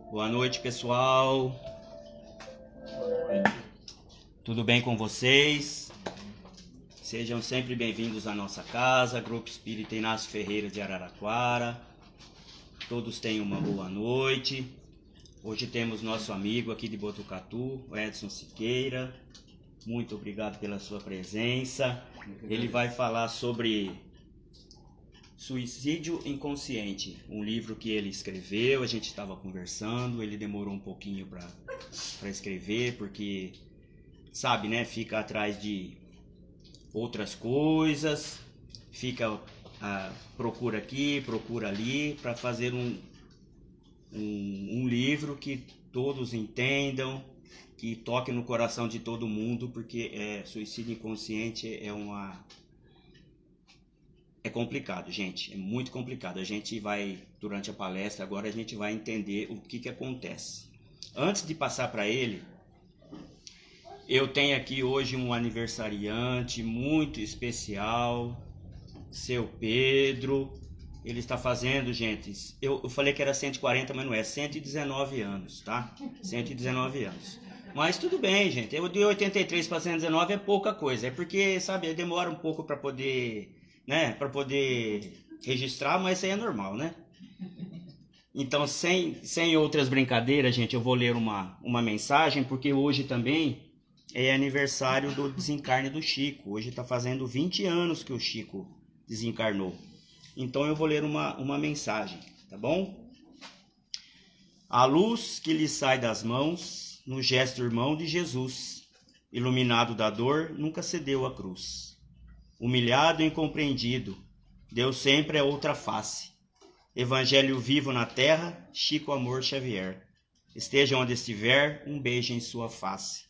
Boa noite, pessoal. Tudo bem com vocês? Sejam sempre bem-vindos à nossa casa, Grupo Espírita Inácio Ferreira de Araraquara. Todos tenham uma boa noite. Hoje temos nosso amigo aqui de Botucatu, o Edson Siqueira. Muito obrigado pela sua presença. Ele vai falar sobre Suicídio Inconsciente, um livro que ele escreveu. A gente estava conversando, ele demorou um pouquinho para escrever, porque, sabe, né, fica atrás de outras coisas, procura aqui, procura ali, para fazer um livro que todos entendam, que toque no coração de todo mundo, porque suicídio inconsciente é complicado, gente, é muito complicado. A gente vai, durante a palestra, agora a gente vai entender o que acontece. Antes de passar para ele, eu tenho aqui hoje um aniversariante muito especial, seu Pedro. Ele está fazendo, gente, eu falei que era 140, mas não é, 119 anos, tá? 119 anos. Mas tudo bem, gente, eu de 83 para 119 é pouca coisa, é porque, sabe, demora um pouco para poder, né, para poder registrar, mas isso aí é normal, né? Então, sem outras brincadeiras, gente, eu vou ler uma mensagem, porque hoje também é aniversário do desencarne do Chico. Hoje está fazendo 20 anos que o Chico desencarnou. Então eu vou ler uma mensagem, tá bom? A luz que lhe sai das mãos, no gesto irmão de Jesus, iluminado da dor, nunca cedeu à cruz. Humilhado e incompreendido, Deus sempre é outra face. Evangelho vivo na terra, Chico Amor Xavier. Esteja onde estiver, um beijo em sua face.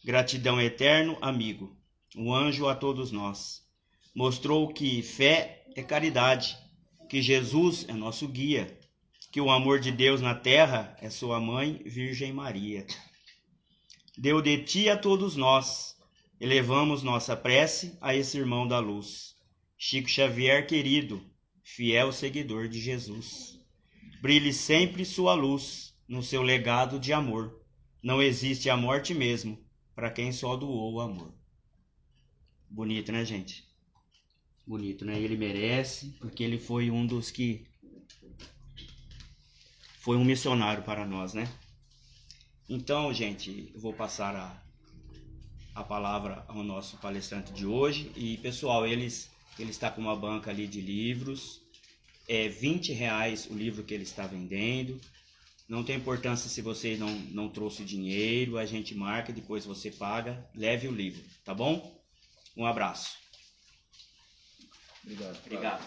Gratidão eterno, amigo, um anjo a todos nós. Mostrou que fé é caridade, que Jesus é nosso guia, que o amor de Deus na terra é sua mãe, Virgem Maria. Deu de ti a todos nós, elevamos nossa prece a esse irmão da luz. Chico Xavier querido, fiel seguidor de Jesus. Brilhe sempre sua luz no seu legado de amor. Não existe a morte mesmo para quem só doou o amor. Bonito, né, gente? Bonito, né? Ele merece, porque ele foi um dos que foi um missionário para nós, né? Então, gente, eu vou passar a palavra ao nosso palestrante de hoje. E, pessoal, ele está com uma banca ali de livros. É R$20 o livro que ele está vendendo. Não tem importância se você não trouxe dinheiro, a gente marca, depois você paga, leve o livro, tá bom? Um abraço. Obrigado.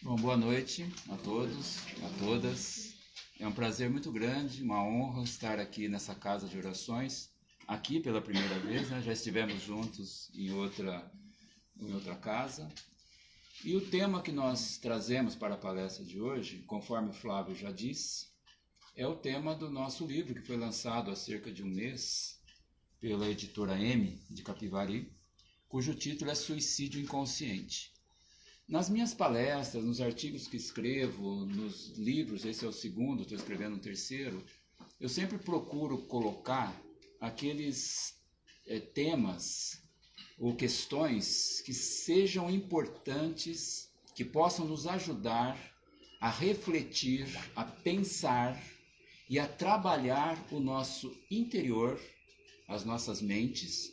Bom, boa noite a todos, a todas. É um prazer muito grande, uma honra estar aqui nessa casa de orações, aqui pela primeira vez, né? Já estivemos juntos em outra casa. E o tema que nós trazemos para a palestra de hoje, conforme o Flávio já disse, é o tema do nosso livro, que foi lançado há cerca de um mês pela editora M, de Capivari, cujo título é Suicídio Inconsciente. Nas minhas palestras, nos artigos que escrevo, nos livros, esse é o segundo, estou escrevendo um terceiro, eu sempre procuro colocar aqueles temas ou questões que sejam importantes, que possam nos ajudar a refletir, a pensar e a trabalhar o nosso interior, as nossas mentes,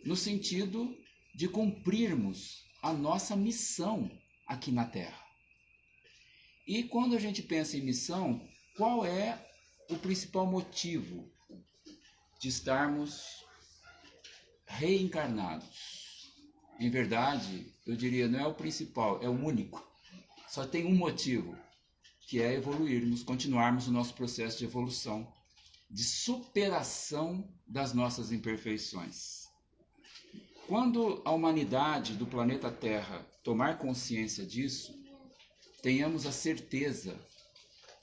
no sentido de cumprirmos a nossa missão aqui na Terra. E quando a gente pensa em missão, qual é o principal motivo de estarmos reencarnados? Em verdade, eu diria, não é o principal, é o único. Só tem um motivo, que é evoluirmos, continuarmos o nosso processo de evolução, de superação das nossas imperfeições. Quando a humanidade do planeta Terra tomar consciência disso, tenhamos a certeza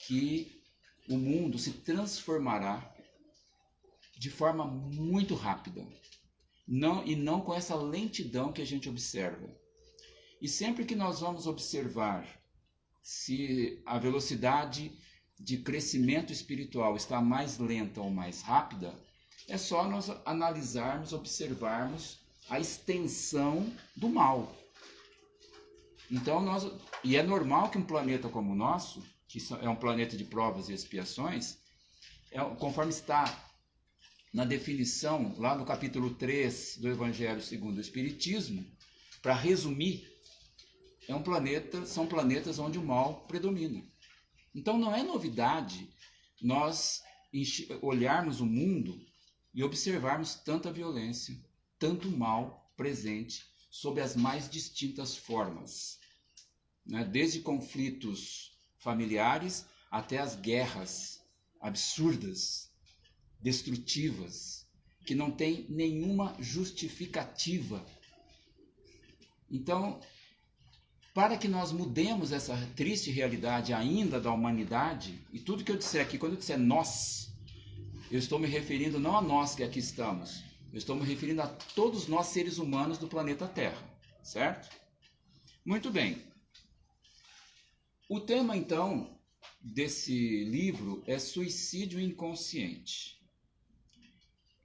que o mundo se transformará de forma muito rápida, não com essa lentidão que a gente observa. E sempre que nós vamos observar se a velocidade de crescimento espiritual está mais lenta ou mais rápida, é só nós analisarmos, observarmos a extensão do mal. Então, e é normal que um planeta como o nosso, que é um planeta de provas e expiações, conforme está na definição, lá no capítulo 3 do Evangelho segundo o Espiritismo, para resumir, são planetas onde o mal predomina. Então não é novidade nós olharmos o mundo e observarmos tanta violência, tanto mal presente sob as mais distintas formas, né? Desde conflitos familiares até as guerras absurdas, destrutivas, que não tem nenhuma justificativa. Então, para que nós mudemos essa triste realidade ainda da humanidade, e tudo que eu disser aqui, quando eu disser nós, eu estou me referindo não a nós que aqui estamos, eu estou me referindo a todos nós seres humanos do planeta Terra, certo? Muito bem. O tema, então, desse livro é suicídio inconsciente.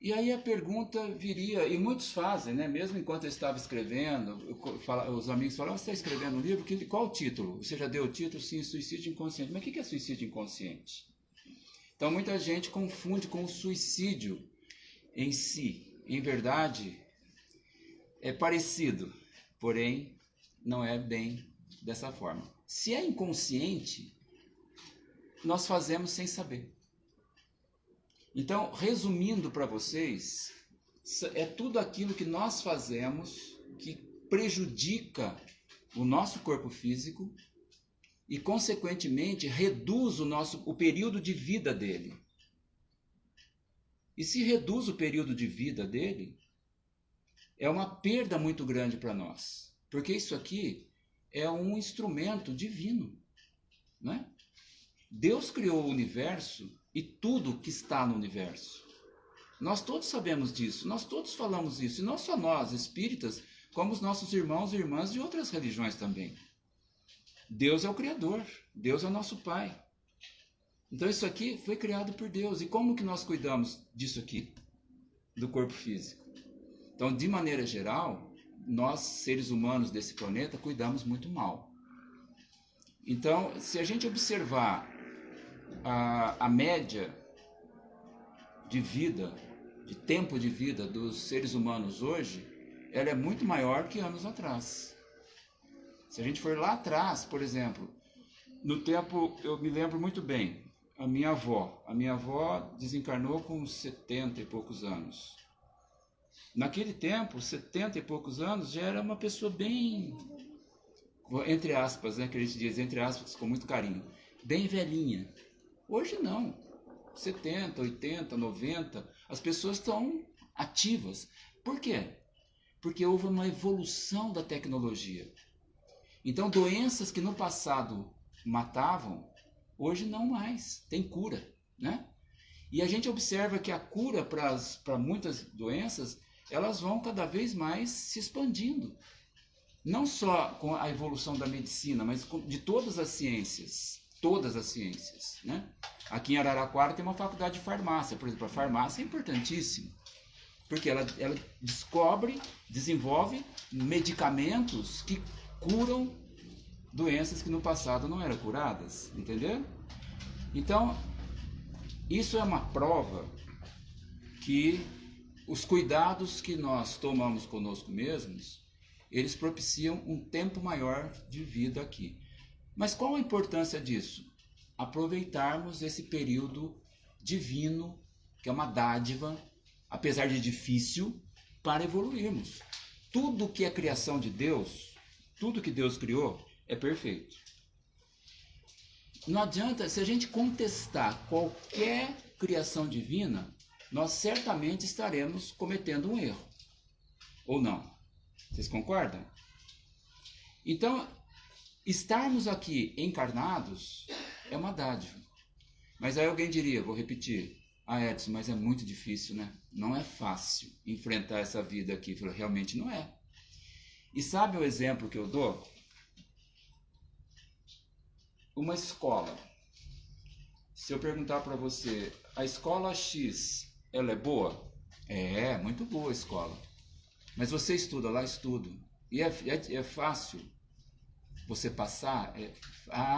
E aí a pergunta viria, e muitos fazem, né? Mesmo enquanto eu estava escrevendo, os amigos falavam, você está escrevendo um livro? Qual o título? Você já deu o título? Sim, suicídio inconsciente. Mas o que é suicídio inconsciente? Então muita gente confunde com o suicídio em si. Em verdade, é parecido, porém não é bem dessa forma. Se é inconsciente, nós fazemos sem saber. Então, resumindo para vocês, é tudo aquilo que nós fazemos que prejudica o nosso corpo físico e, consequentemente, reduz o período de vida dele. E se reduz o período de vida dele, é uma perda muito grande para nós, porque isso aqui é um instrumento divino, né? Deus criou o universo e tudo que está no universo. Nós todos sabemos disso, nós todos falamos isso, e não só nós, espíritas, como os nossos irmãos e irmãs de outras religiões também. Deus é o Criador, Deus é o nosso Pai. Então isso aqui foi criado por Deus. E como que nós cuidamos disso aqui, do corpo físico? Então, de maneira geral, nós, seres humanos desse planeta, cuidamos muito mal. Então, se a gente observar a média de vida, de tempo de vida dos seres humanos hoje, ela é muito maior que anos atrás. Se a gente for lá atrás, por exemplo, no tempo, eu me lembro muito bem, a minha avó desencarnou com 70 e poucos anos. Naquele tempo, 70 e poucos anos, já era uma pessoa bem, entre aspas, né, que a gente diz, entre aspas, com muito carinho, bem velhinha. Hoje não, 70, 80, 90, as pessoas estão ativas. Por quê? Porque houve uma evolução da tecnologia. Então, doenças que no passado matavam, hoje não mais, tem cura, né? E a gente observa que a cura para muitas doenças, elas vão cada vez mais se expandindo. Não só com a evolução da medicina, mas de todas as ciências, né? Aqui em Araraquara tem uma faculdade de farmácia, por exemplo, a farmácia é importantíssima, porque ela desenvolve medicamentos que curam doenças que no passado não eram curadas, entendeu? Então, isso é uma prova que os cuidados que nós tomamos conosco mesmos, eles propiciam um tempo maior de vida aqui. Mas qual a importância disso? Aproveitarmos esse período divino, que é uma dádiva, apesar de difícil, para evoluirmos. Tudo que é criação de Deus, tudo que Deus criou, é perfeito. Não adianta, se a gente contestar qualquer criação divina, nós certamente estaremos cometendo um erro. Ou não? Vocês concordam? Então, estarmos aqui encarnados é uma dádiva. Mas aí alguém diria, vou repetir, Edson, mas é muito difícil, né? Não é fácil enfrentar essa vida aqui. Realmente não é. E sabe o exemplo que eu dou? uma escola. Se eu perguntar para você, a escola X, ela é boa? É, muito boa a escola. Mas você estuda lá? Estudo. E é fácil você passar?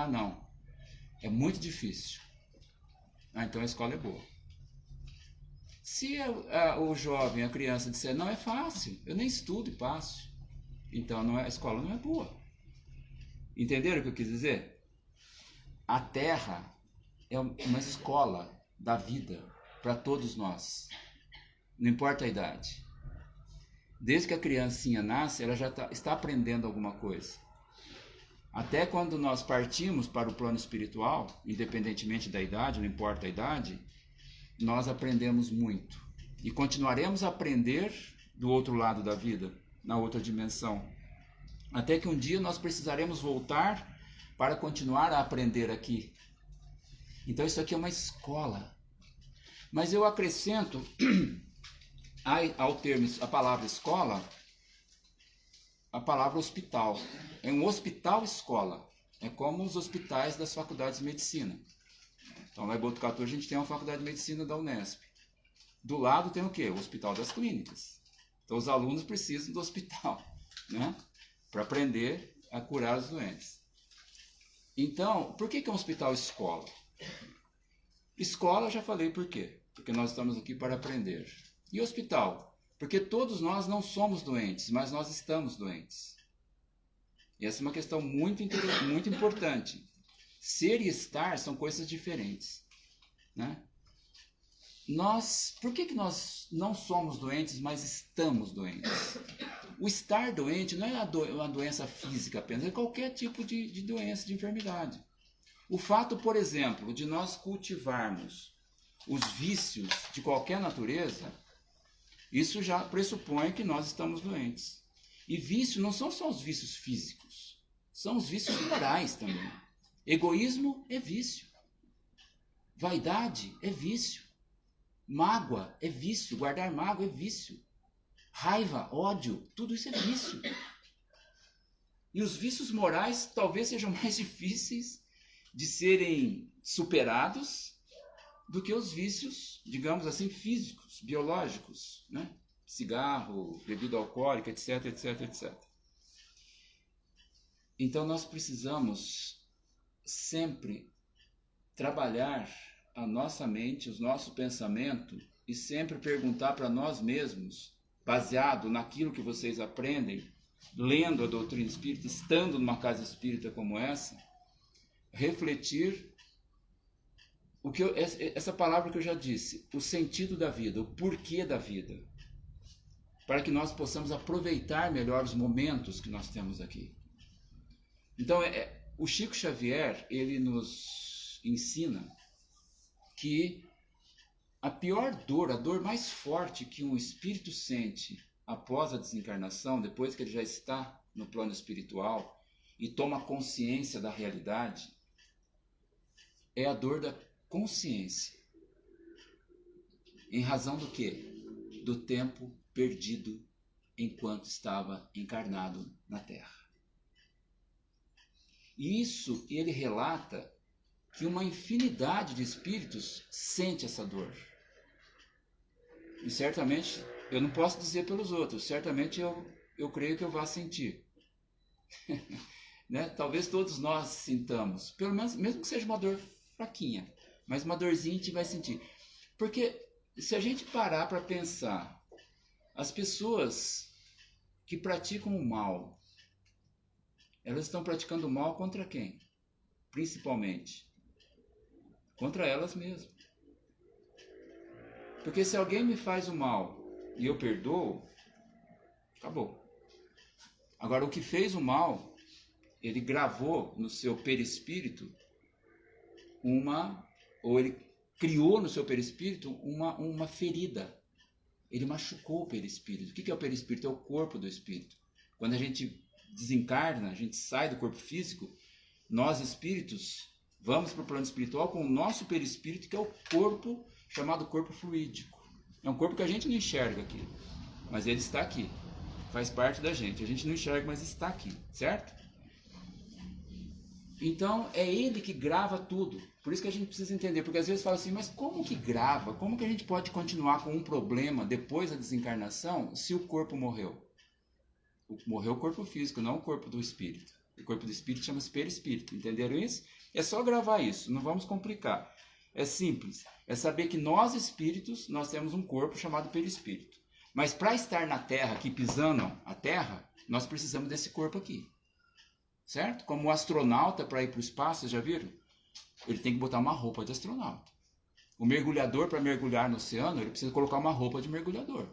Não. É muito difícil. Então a escola é boa. Se o jovem, a criança disser, não, é fácil, eu nem estudo e passo, então a escola não é boa. Entenderam o que eu quis dizer? A Terra é uma escola da vida para todos nós. Não importa a idade. Desde que a criancinha nasce, ela já está aprendendo alguma coisa. Até quando nós partimos para o plano espiritual, independentemente da idade, não importa a idade, nós aprendemos muito. E continuaremos a aprender do outro lado da vida, na outra dimensão. Até que um dia nós precisaremos voltar para continuar a aprender aqui. Então isso aqui é uma escola. Mas eu acrescento ao termo, a palavra escola, a palavra hospital. É um hospital-escola. É como os hospitais das faculdades de medicina. Então lá em Botucatu a gente tem uma faculdade de medicina da Unesp. Do lado tem o quê? O Hospital das Clínicas. Então os alunos precisam do hospital, né? Para aprender a curar os doentes. Então, por que é um hospital-escola? Escola, já falei por quê. Porque nós estamos aqui para aprender. E hospital? Porque todos nós não somos doentes, mas nós estamos doentes. E essa é uma questão muito importante. Ser e estar são coisas diferentes, né? Por que nós não somos doentes, mas estamos doentes? O estar doente não é uma doença física apenas, é qualquer tipo de doença, de enfermidade. O fato, por exemplo, de nós cultivarmos os vícios de qualquer natureza, isso já pressupõe que nós estamos doentes. E vício não são só os vícios físicos, são os vícios morais também. Egoísmo é vício. Vaidade é vício. Mágoa é vício. Guardar mágoa é vício. Raiva, ódio, tudo isso é vício. E os vícios morais talvez sejam mais difíceis de serem superados do que os vícios, digamos assim, físicos, biológicos, né? Cigarro, bebida alcoólica, etc, etc, etc. Então nós precisamos sempre trabalhar a nossa mente, o nosso pensamento e sempre perguntar para nós mesmos, baseado naquilo que vocês aprendem, lendo a doutrina espírita, estando numa casa espírita como essa, refletir essa palavra que eu já disse, o sentido da vida, o porquê da vida, para que nós possamos aproveitar melhor os momentos que nós temos aqui. Então, o Chico Xavier, ele nos ensina que a pior dor, a dor mais forte que um espírito sente após a desencarnação, depois que ele já está no plano espiritual e toma consciência da realidade, é a dor da consciência. Em razão do quê? Do tempo perdido enquanto estava encarnado na Terra. E isso ele relata que uma infinidade de espíritos sente essa dor. E certamente, eu não posso dizer pelos outros, certamente eu creio que eu vá sentir. Né? Talvez todos nós sintamos, pelo menos, mesmo que seja uma dor fraquinha, mas uma dorzinha a gente vai sentir. Porque se a gente parar para pensar, as pessoas que praticam o mal, elas estão praticando o mal contra quem? Principalmente contra elas mesmas. Porque se alguém me faz o mal e eu perdoo, acabou. Agora, o que fez o mal, ele gravou no seu perispírito ou ele criou no seu perispírito uma ferida. Ele machucou o perispírito. O que é o perispírito? É o corpo do espírito. Quando a gente desencarna, a gente sai do corpo físico, nós espíritos vamos para o plano espiritual com o nosso perispírito, que é o corpo chamado corpo fluídico. É um corpo que a gente não enxerga aqui, mas ele está aqui, faz parte da gente. A gente não enxerga, mas está aqui, certo? Então, é ele que grava tudo. Por isso que a gente precisa entender, porque às vezes fala assim, mas como que grava? Como que a gente pode continuar com um problema depois da desencarnação se o corpo morreu? Morreu o corpo físico, não o corpo do espírito. O corpo do espírito chama-se perispírito. Entenderam isso? É só gravar isso, não vamos complicar. É simples. É saber que nós espíritos, nós temos um corpo chamado perispírito. Mas para estar na Terra, aqui pisando a Terra, nós precisamos desse corpo aqui. Certo? Como o astronauta para ir para o espaço, vocês já viram? Ele tem que botar uma roupa de astronauta. O mergulhador, para mergulhar no oceano, ele precisa colocar uma roupa de mergulhador.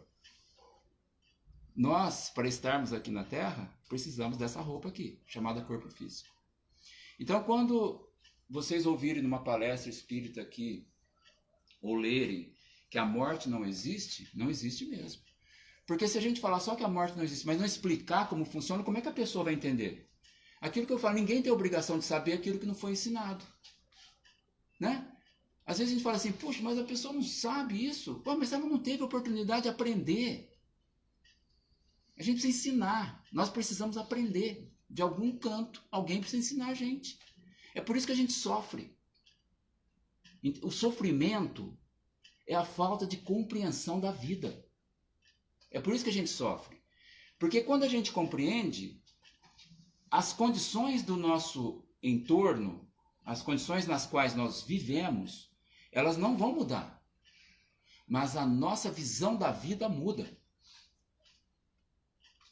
Nós, para estarmos aqui na Terra, precisamos dessa roupa aqui, chamada corpo físico. Então, quando vocês ouvirem numa palestra espírita aqui, ou lerem que a morte não existe mesmo. Porque se a gente falar só que a morte não existe, mas não explicar como funciona, como é que a pessoa vai entender? Aquilo que eu falo, ninguém tem a obrigação de saber aquilo que não foi ensinado. Né? Às vezes a gente fala assim, puxa, mas a pessoa não sabe isso. Pô, mas ela não teve a oportunidade de aprender. A gente precisa ensinar. Nós precisamos aprender. De algum canto, alguém precisa ensinar a gente. É por isso que a gente sofre. O sofrimento é a falta de compreensão da vida. É por isso que a gente sofre. Porque quando a gente compreende, as condições do nosso entorno, as condições nas quais nós vivemos, elas não vão mudar. Mas a nossa visão da vida muda.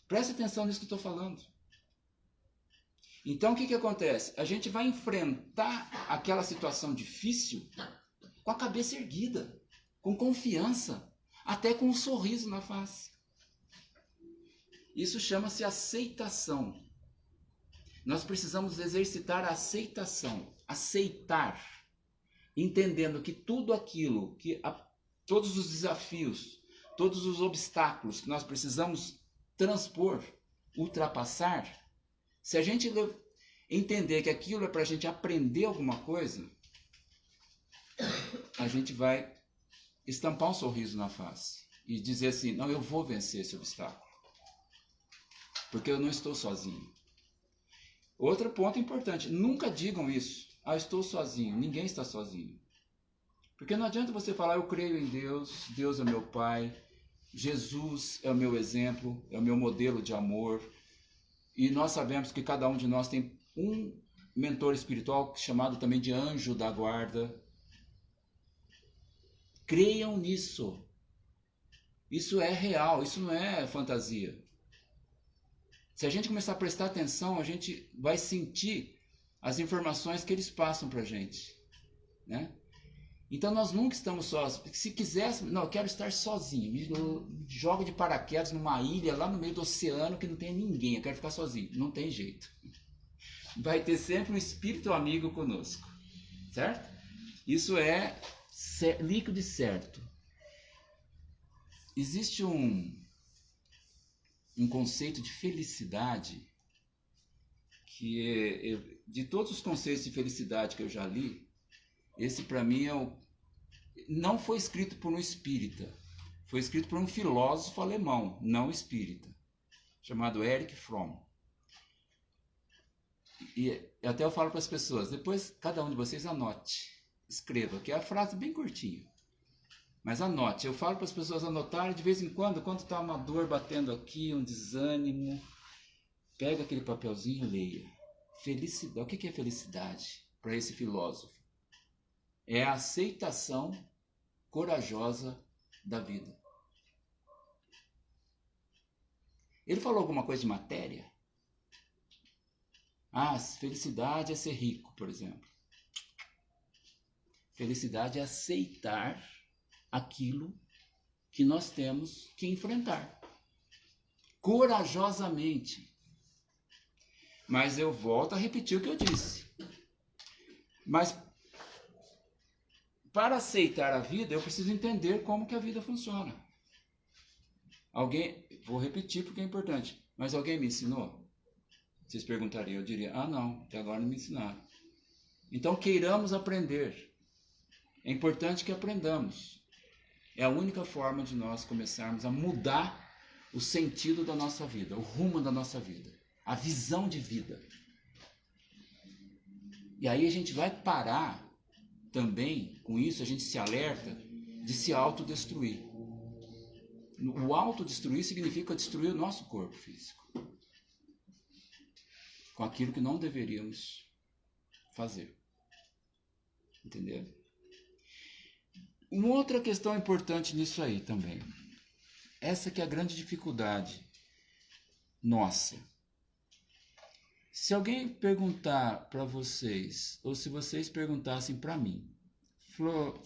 Preste atenção nisso que eu estou falando. Então o que acontece? A gente vai enfrentar aquela situação difícil com a cabeça erguida, com confiança, até com um sorriso na face. Isso chama-se aceitação. Nós precisamos exercitar a aceitação, aceitar, entendendo que tudo aquilo, todos os desafios, todos os obstáculos que nós precisamos transpor, ultrapassar, se a gente entender que aquilo é para a gente aprender alguma coisa, a gente vai estampar um sorriso na face e dizer assim, não, eu vou vencer esse obstáculo, porque eu não estou sozinho. Outro ponto importante, nunca digam isso, eu estou sozinho, ninguém está sozinho. Porque não adianta você falar, eu creio em Deus, Deus é meu Pai, Jesus é o meu exemplo, é o meu modelo de amor, e nós sabemos que cada um de nós tem um mentor espiritual chamado também de anjo da guarda. Creiam nisso. Isso é real, isso não é fantasia. Se a gente começar a prestar atenção, a gente vai sentir as informações que eles passam para a gente. Né? Então nós nunca estamos sós. Se quiséssemos, não, eu quero estar sozinho. Me jogo de paraquedas numa ilha lá no meio do oceano que não tem ninguém. Eu quero ficar sozinho. Não tem jeito. Vai ter sempre um espírito amigo conosco. Certo? Isso é líquido e certo. Existe um conceito de felicidade que de todos os conceitos de felicidade que eu já li, esse para mim não foi escrito por um espírita, foi escrito por um filósofo alemão, não espírita, chamado Erich Fromm. E até eu falo para as pessoas, depois cada um de vocês anote, escreva, que é a frase bem curtinha. Mas anote, eu falo para as pessoas anotarem de vez em quando está uma dor batendo aqui, um desânimo, pega aquele papelzinho e leia. Felicidade. O que é felicidade para esse filósofo? É a aceitação corajosa da vida. Ele falou alguma coisa de matéria? Felicidade é ser rico, por exemplo. Felicidade é aceitar aquilo que nós temos que enfrentar. Corajosamente. Mas eu volto a repetir o que eu disse. Mas para aceitar a vida, eu preciso entender como que a vida funciona. Vou repetir porque é importante, mas alguém me ensinou? Vocês perguntariam, eu diria, não, até agora não me ensinaram. Então queiramos aprender. É importante que aprendamos. É a única forma de nós começarmos a mudar o sentido da nossa vida, o rumo da nossa vida, a visão de vida. E aí a gente vai parar também, com isso a gente se alerta de se autodestruir. O autodestruir significa destruir o nosso corpo físico. Com aquilo que não deveríamos fazer. Entendeu? Uma outra questão importante nisso aí também. Essa que é a grande dificuldade nossa. Se alguém perguntar para vocês, ou se vocês perguntassem para mim, Flor,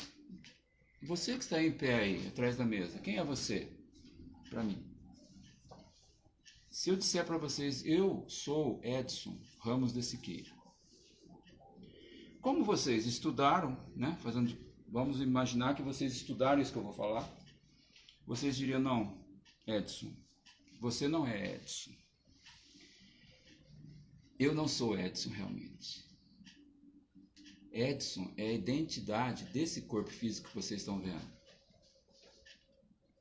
você que está em pé aí, atrás da mesa, quem é você? Para mim. Se eu disser para vocês, eu sou Edson Ramos de Siqueira. Como vocês estudaram, né? Vamos imaginar que vocês estudaram isso que eu vou falar. Vocês diriam, não, Edson, você não é Edson. Eu não sou Edson realmente. Edson é a identidade desse corpo físico que vocês estão vendo.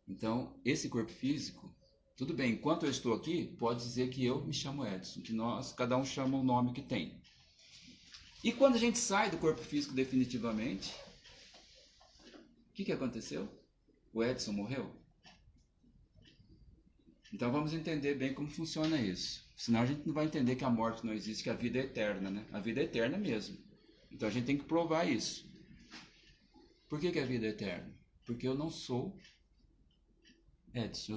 Então, esse corpo físico, tudo bem, enquanto eu estou aqui, pode dizer que eu me chamo Edson, que nós, cada um chama o nome que tem. E quando a gente sai do corpo físico definitivamente, o que aconteceu? O Edson morreu? Então vamos entender bem como funciona isso. Senão a gente não vai entender que a morte não existe, que a vida é eterna, né? A vida é eterna mesmo. Então a gente tem que provar isso. Por que a vida é eterna? Porque eu não sou Edson.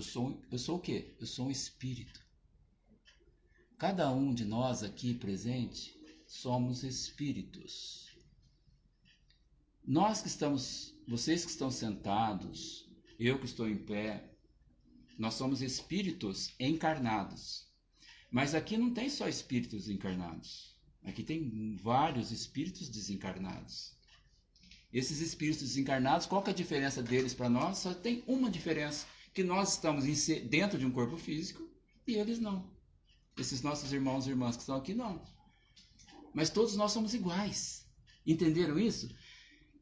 Eu sou o quê? Eu sou um espírito. Cada um de nós aqui presente somos espíritos. Nós que estamos, vocês que estão sentados, eu que estou em pé, nós somos espíritos encarnados. Mas aqui não tem só espíritos encarnados. Aqui tem vários espíritos desencarnados. Esses espíritos desencarnados, qual que é a diferença deles para nós? Só tem uma diferença, que nós estamos dentro de um corpo físico e eles não. Esses nossos irmãos e irmãs que estão aqui, não. Mas todos nós somos iguais. Entenderam isso?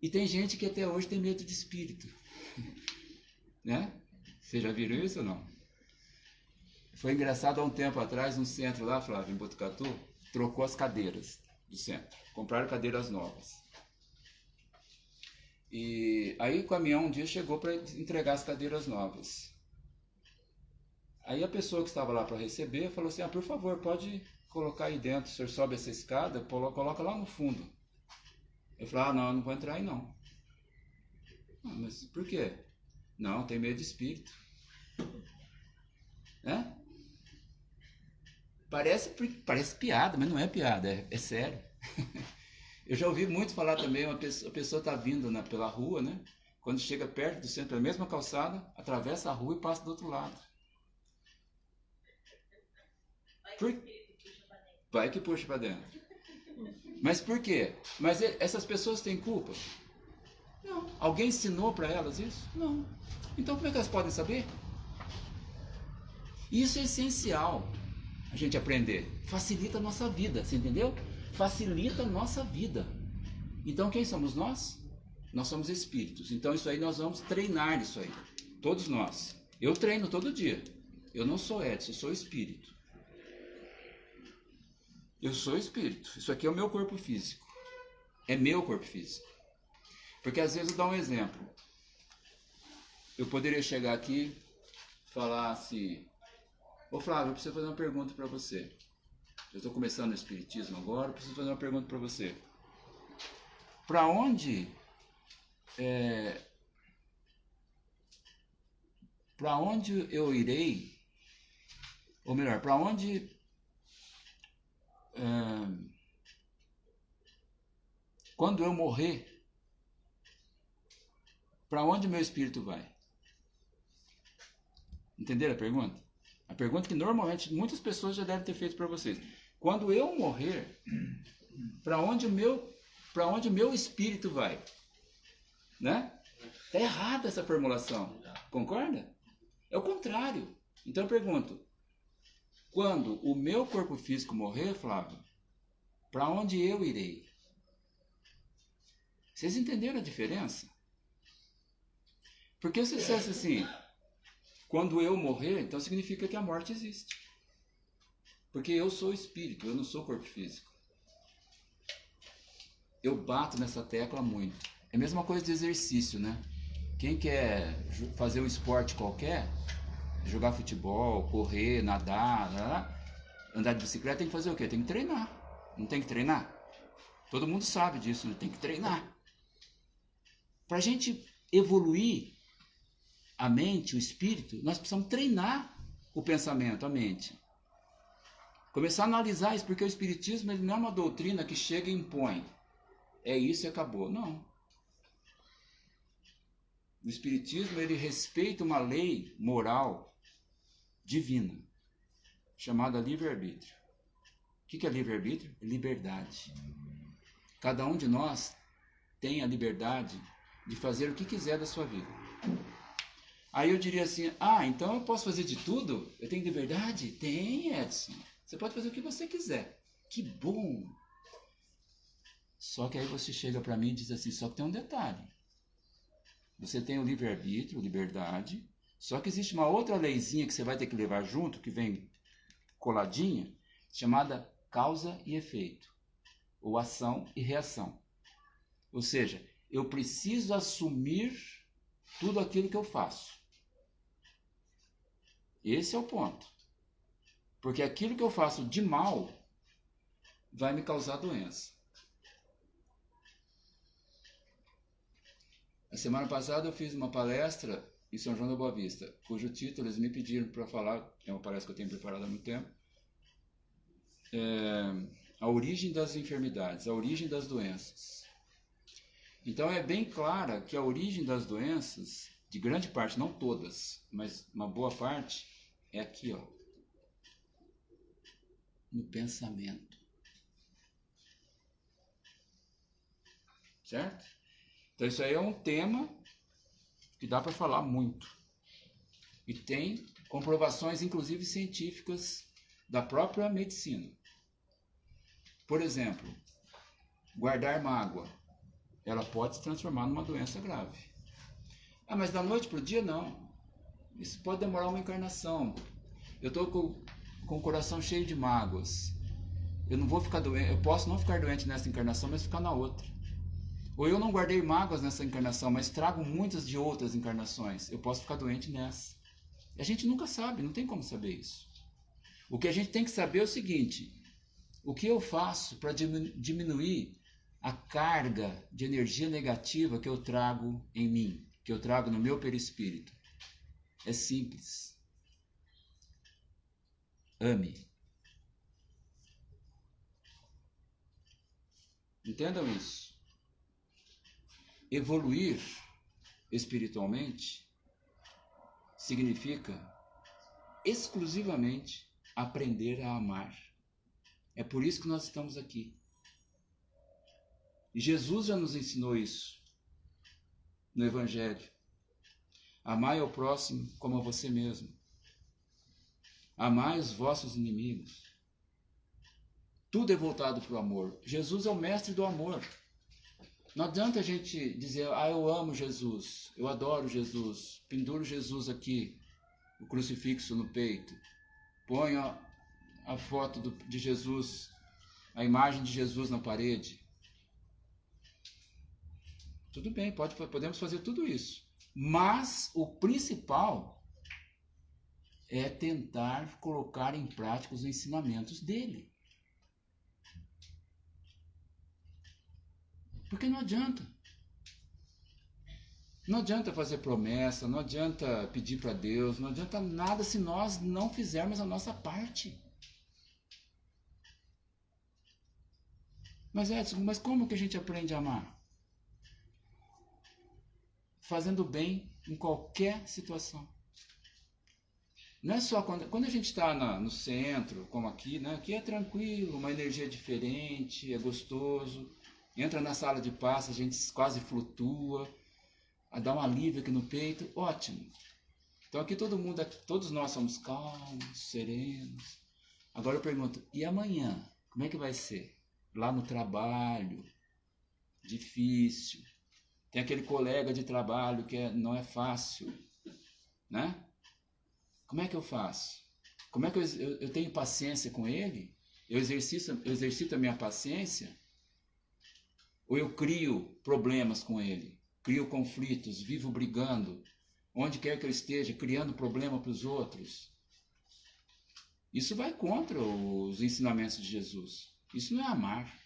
E tem gente que até hoje tem medo de espírito. Né? Vocês já viram isso ou não? Foi engraçado, há um tempo atrás, um centro lá, Flávio, em Botucatu, trocou as cadeiras do centro. Compraram cadeiras novas. E aí o caminhão um dia chegou para entregar as cadeiras novas. Aí a pessoa que estava lá para receber falou assim, por favor, pode colocar aí dentro, o senhor sobe essa escada, coloca lá no fundo. Eu falei, não, eu não vou entrar aí não. Mas por quê? Não, tem medo de espírito. É? Parece piada, mas não é piada, é sério. Eu já ouvi muito falar também, a pessoa está vindo pela rua, né? Quando chega perto do centro, pela mesma calçada, atravessa a rua e passa do outro lado. Vai que puxa para dentro. Mas por quê? Mas essas pessoas têm culpa? Não. Alguém ensinou para elas isso? Não. Então como é que elas podem saber? Isso é essencial a gente aprender. Facilita a nossa vida, você entendeu? Facilita a nossa vida. Então quem somos nós? Nós somos espíritos. Então isso aí nós vamos treinar isso aí. Todos nós. Eu treino todo dia. Eu não sou Edson, eu sou espírito. Eu sou espírito. Isso aqui é o meu corpo físico. É meu corpo físico. Porque às vezes eu dou um exemplo. Eu poderia chegar aqui e falar assim, ô Flávio, eu preciso fazer uma pergunta para você. Eu estou começando o espiritismo agora, eu preciso fazer uma pergunta para você. Para onde eu irei, ou melhor, para onde quando eu morrer, para onde meu espírito vai? Entenderam a pergunta? A pergunta que normalmente muitas pessoas já devem ter feito para vocês. Quando eu morrer, para onde o meu espírito vai? Né? Está errada essa formulação. Concorda? É o contrário. Então eu pergunto, quando o meu corpo físico morrer, Flávio, para onde eu irei? Vocês entenderam a diferença? Porque se dissesse assim, quando eu morrer, então significa que a morte existe. Porque eu sou espírito, eu não sou corpo físico. eu bato nessa tecla muito. É a mesma coisa de exercício, né? Quem quer fazer um esporte qualquer, jogar futebol, correr, nadar, andar de bicicleta, tem que fazer o quê? Tem que treinar. Não tem que treinar? Todo mundo sabe disso, né? Tem que treinar. Para a gente evoluir a mente, o espírito, nós precisamos treinar o pensamento, a mente. Começar a analisar isso, porque o espiritismo ele não é uma doutrina que chega e impõe. É isso e acabou. Não. O espiritismo ele respeita uma lei moral divina, chamada livre-arbítrio. O que é livre-arbítrio? Liberdade. Cada um de nós tem a liberdade de fazer o que quiser da sua vida. Aí eu diria assim, então eu posso fazer de tudo? Eu tenho liberdade? Tem, Edson. Você pode fazer o que você quiser. Que bom! Só que aí você chega para mim e diz assim, só que tem um detalhe. Você tem o livre-arbítrio, liberdade, só que existe uma outra leizinha que você vai ter que levar junto, que vem coladinha, chamada causa e efeito, ou ação e reação. Ou seja, eu preciso assumir tudo aquilo que eu faço. Esse é o ponto. Porque aquilo que eu faço de mal vai me causar doença. A semana passada eu fiz uma palestra em São João da Boa Vista, cujo título eles me pediram para falar, é uma palestra que eu tenho preparado há muito tempo, a origem das enfermidades, a origem das doenças. Então é bem clara que a origem das doenças, de grande parte, não todas, mas uma boa parte, é aqui, ó, no pensamento. Certo? Então isso aí é um tema que dá para falar muito. E tem comprovações, inclusive científicas, da própria medicina. Por exemplo, guardar mágoa. Ela pode se transformar numa doença grave. Mas da noite para o dia, não. Isso pode demorar uma encarnação. Eu estou com o coração cheio de mágoas. Eu não vou ficar doente. Eu posso não ficar doente nessa encarnação, mas ficar na outra. Ou eu não guardei mágoas nessa encarnação, mas trago muitas de outras encarnações. Eu posso ficar doente nessa. A gente nunca sabe, não tem como saber isso. O que a gente tem que saber é o seguinte: o que eu faço para diminuir a carga de energia negativa que eu trago em mim, que eu trago no meu perispírito? É simples. Ame. Entendam isso. Evoluir espiritualmente significa exclusivamente aprender a amar. É por isso que nós estamos aqui. E Jesus já nos ensinou isso no Evangelho. Amai ao próximo como a você mesmo. Amai os vossos inimigos. Tudo é voltado para o amor. Jesus é o mestre do amor. Não adianta a gente dizer, eu amo Jesus, eu adoro Jesus, penduro Jesus aqui, o crucifixo no peito, ponho a foto de Jesus, a imagem de Jesus na parede. Tudo bem, podemos fazer tudo isso. Mas o principal é tentar colocar em prática os ensinamentos dele. Porque não adianta. Não adianta fazer promessa, não adianta pedir para Deus, não adianta nada se nós não fizermos a nossa parte. Mas Edson, mas como que a gente aprende a amar? Fazendo bem em qualquer situação. Não é só quando a gente está no centro, como aqui, né? Aqui é tranquilo, uma energia diferente, é gostoso. Entra na sala de passe, a gente quase flutua, dá um alívio aqui no peito, ótimo. Então aqui todos nós somos calmos, serenos. Agora eu pergunto, e amanhã? Como é que vai ser? Lá no trabalho, difícil. Tem aquele colega de trabalho que não é fácil, né? Como é que eu faço? Como é que eu tenho paciência com ele? Eu exercito a minha paciência? Ou eu crio problemas com ele, crio conflitos, vivo brigando, onde quer que eu esteja, criando problema para os outros. Isso vai contra os ensinamentos de Jesus. Isso não é amar.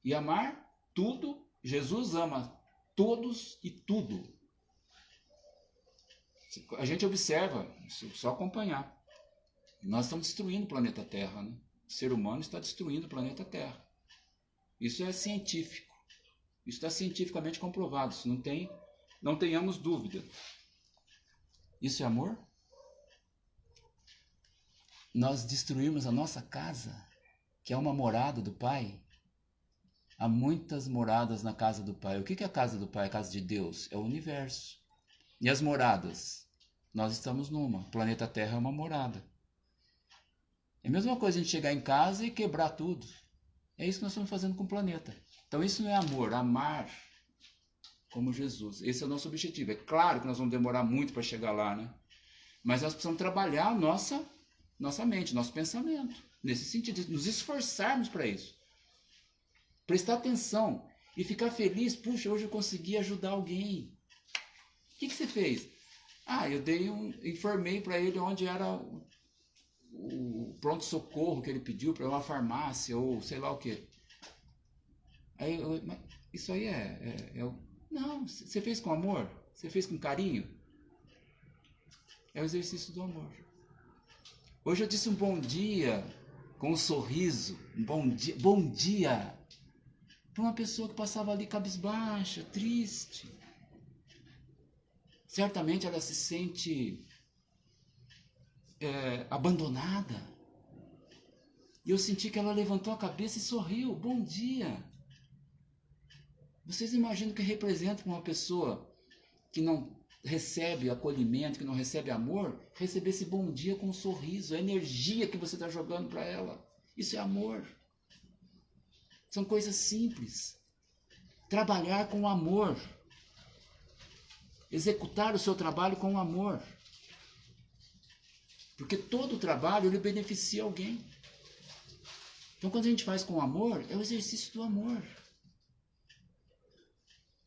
E amar tudo, Jesus ama todos e tudo. A gente observa, só acompanhar. Nós estamos destruindo o planeta Terra, né? O ser humano está destruindo o planeta Terra. Isso é científico. Isso está cientificamente comprovado. Isso não tenhamos dúvida. Isso é amor? Nós destruímos a nossa casa, que é uma morada do Pai. Há muitas moradas na casa do Pai. O que é a casa do Pai? A casa de Deus? É o universo. E as moradas? Nós estamos numa. O planeta Terra é uma morada. É a mesma coisa a gente chegar em casa e quebrar tudo. É isso que nós estamos fazendo com o planeta. Então isso não é amor. Amar como Jesus. Esse é o nosso objetivo. É claro que nós vamos demorar muito para chegar lá, né? Mas nós precisamos trabalhar a nossa mente, nosso pensamento. Nesse sentido, de nos esforçarmos para isso. Prestar atenção e ficar feliz. Puxa, hoje eu consegui ajudar alguém. O que você fez? Eu informei para ele onde era o pronto-socorro que ele pediu, para uma farmácia ou sei lá o quê. Mas isso aí não, você fez com amor? Você fez com carinho? É o exercício do amor. Hoje eu disse um bom dia com um sorriso, um bom dia, para uma pessoa que passava ali cabisbaixa, triste. Certamente ela se sente abandonada. E eu senti que ela levantou a cabeça e sorriu. Bom dia. Vocês imaginam o que representa para uma pessoa que não recebe acolhimento, que não recebe amor, receber esse bom dia com um sorriso, a energia que você está jogando para ela. Isso é amor. São coisas simples. Trabalhar com amor. Executar o seu trabalho com amor. Porque todo trabalho ele beneficia alguém. Então quando a gente faz com amor, é o exercício do amor.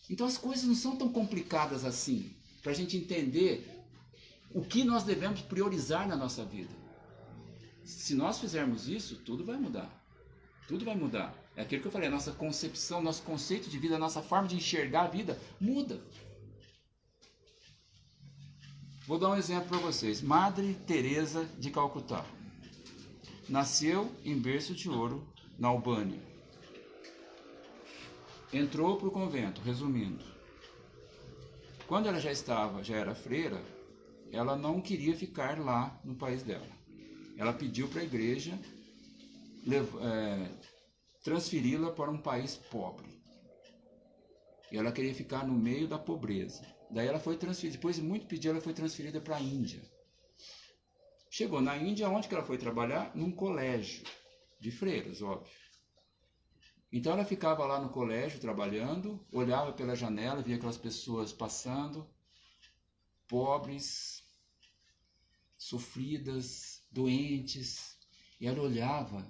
Então as coisas não são tão complicadas assim, para a gente entender o que nós devemos priorizar na nossa vida. Se nós fizermos isso, tudo vai mudar. Tudo vai mudar. É aquilo que eu falei, a nossa concepção, nosso conceito de vida, a nossa forma de enxergar a vida muda. Vou dar um exemplo para vocês. Madre Teresa de Calcutá. Nasceu em berço de ouro, na Albânia. Entrou para o convento, resumindo. Quando ela já era freira, ela não queria ficar lá no país dela. Ela pediu para a igreja transferi-la para um país pobre. E ela queria ficar no meio da pobreza. Daí ela foi transferida, depois de muito pedir, ela foi transferida para a Índia. Chegou na Índia, onde que ela foi trabalhar? Num colégio de freiras, óbvio. Então ela ficava lá no colégio trabalhando, olhava pela janela, via aquelas pessoas passando, pobres, sofridas, doentes. E ela olhava,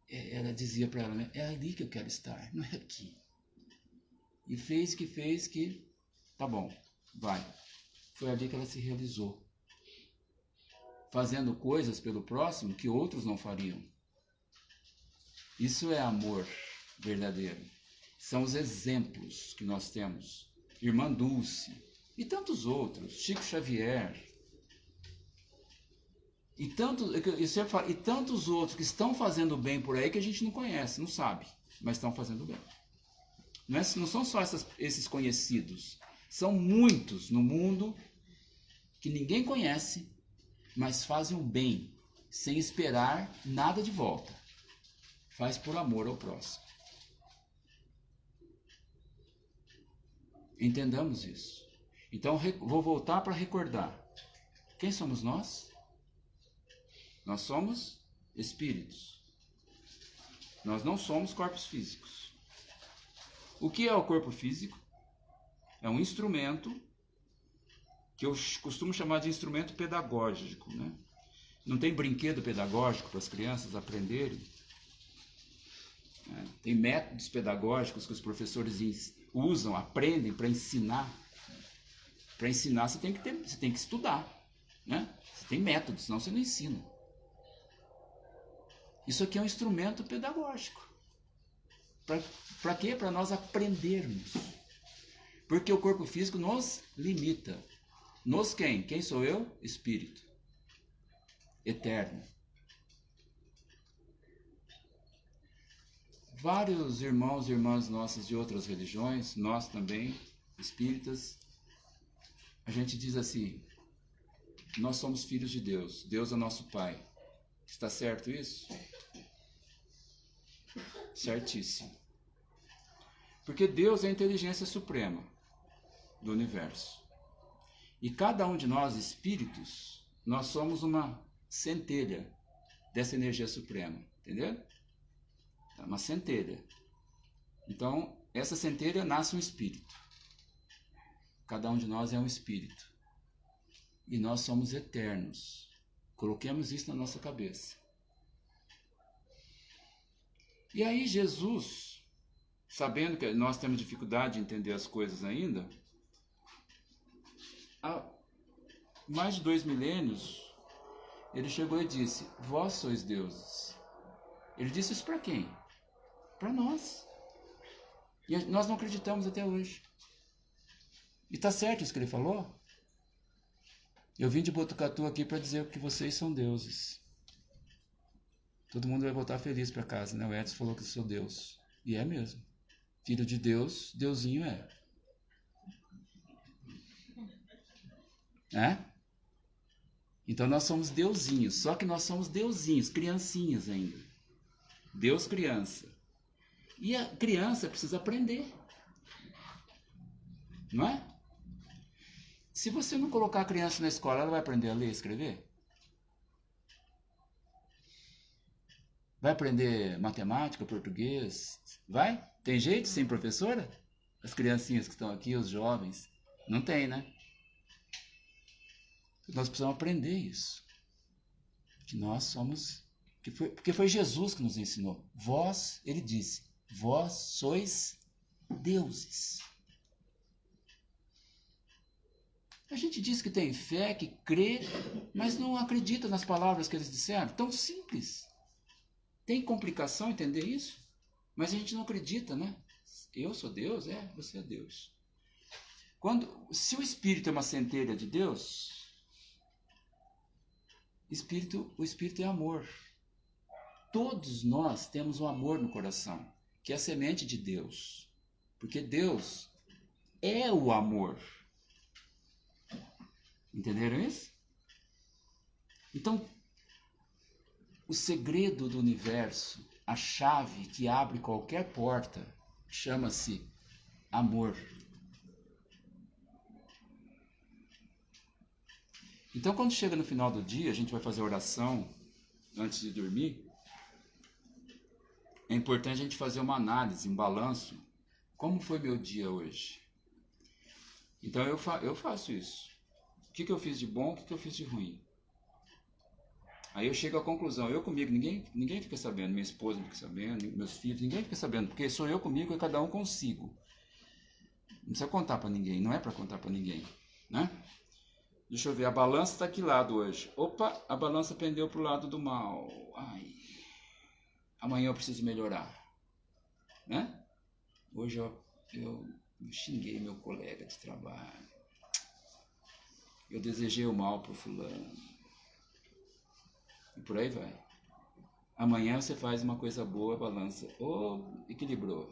ela dizia para ela, né, é ali que eu quero estar, não é aqui. E fez que, tá bom, vai. Foi ali que ela se realizou. Fazendo coisas pelo próximo que outros não fariam. Isso é amor verdadeiro. São os exemplos que nós temos. Irmã Dulce e tantos outros, Chico Xavier. E tantos outros que estão fazendo bem por aí que a gente não conhece, não sabe, mas estão fazendo bem. Não são só esses conhecidos. São muitos no mundo que ninguém conhece, mas fazem o bem, sem esperar nada de volta. Faz por amor ao próximo. Entendamos isso. Então, vou voltar para recordar. Quem somos nós? Nós somos espíritos. Nós não somos corpos físicos. O que é o corpo físico? É um instrumento que eu costumo chamar de instrumento pedagógico, né? Não tem brinquedo pedagógico para as crianças aprenderem? né? Tem métodos pedagógicos que os professores usam, aprendem para ensinar. Para ensinar você tem que estudar, né? Você tem métodos, senão você não ensina. Isso aqui é um instrumento pedagógico. Para quê? Para nós aprendermos. Porque o corpo físico nos limita. Nos quem? Quem sou eu? Espírito. Eterno. Vários irmãos e irmãs nossas de outras religiões, nós também, espíritas, a gente diz assim, nós somos filhos de Deus, Deus é nosso Pai. Está certo isso? Certíssimo. Porque Deus é a inteligência suprema do universo. E cada um de nós, espíritos, nós somos uma centelha dessa energia suprema, entendeu? É uma centelha. Então, essa centelha nasce um espírito. Cada um de nós é um espírito. E nós somos eternos. Coloquemos isso na nossa cabeça. E aí Jesus, sabendo que nós temos dificuldade de entender as coisas ainda, há mais de 2 milênios, ele chegou e disse, vós sois deuses. Ele disse isso para quem? Para nós. E nós não acreditamos até hoje. E está certo isso que ele falou? Eu vim de Botucatu aqui para dizer que vocês são deuses. Todo mundo vai voltar feliz para casa, né? O Edson falou que eu sou Deus. E é mesmo. Filho de Deus, Deusinho é. É? Então nós somos deusinhos, só que nós somos deusinhos, criancinhas ainda. Deus criança. E a criança precisa aprender. Não é? Se você não colocar a criança na escola, ela vai aprender a ler e escrever? Vai aprender matemática, português? Vai? Tem jeito sem professora? As criancinhas que estão aqui, os jovens. Não tem, né? Nós precisamos aprender isso. Que nós somos... Porque foi Jesus que nos ensinou. Vós, ele disse, vós sois deuses. A gente diz que tem fé, que crê, mas não acredita nas palavras que eles disseram. Tão simples. Tem complicação entender isso? Mas a gente não acredita, né? Eu sou Deus? É, você é Deus. Se o Espírito é uma centelha de Deus, o Espírito é amor. Todos nós temos um amor no coração, que é a semente de Deus. Porque Deus é o amor. Entenderam isso? Então, o segredo do universo, a chave que abre qualquer porta, chama-se amor. Então, quando chega no final do dia, a gente vai fazer oração antes de dormir. É importante a gente fazer uma análise, um balanço. Como foi meu dia hoje? Então, eu faço isso. O que eu fiz de bom, o que eu fiz de ruim? Aí eu chego à conclusão, eu comigo, ninguém fica sabendo, minha esposa não fica sabendo, meus filhos, ninguém fica sabendo, porque sou eu comigo e cada um consigo. Não precisa contar para ninguém, não é para contar para ninguém, né? Deixa eu ver, a balança está que lado hoje? Opa, a balança pendeu para o lado do mal. Ai, amanhã eu preciso melhorar, né? Hoje eu xinguei meu colega de trabalho. Eu desejei o mal para o fulano. E por aí vai. Amanhã você faz uma coisa boa, balança. Equilibrou.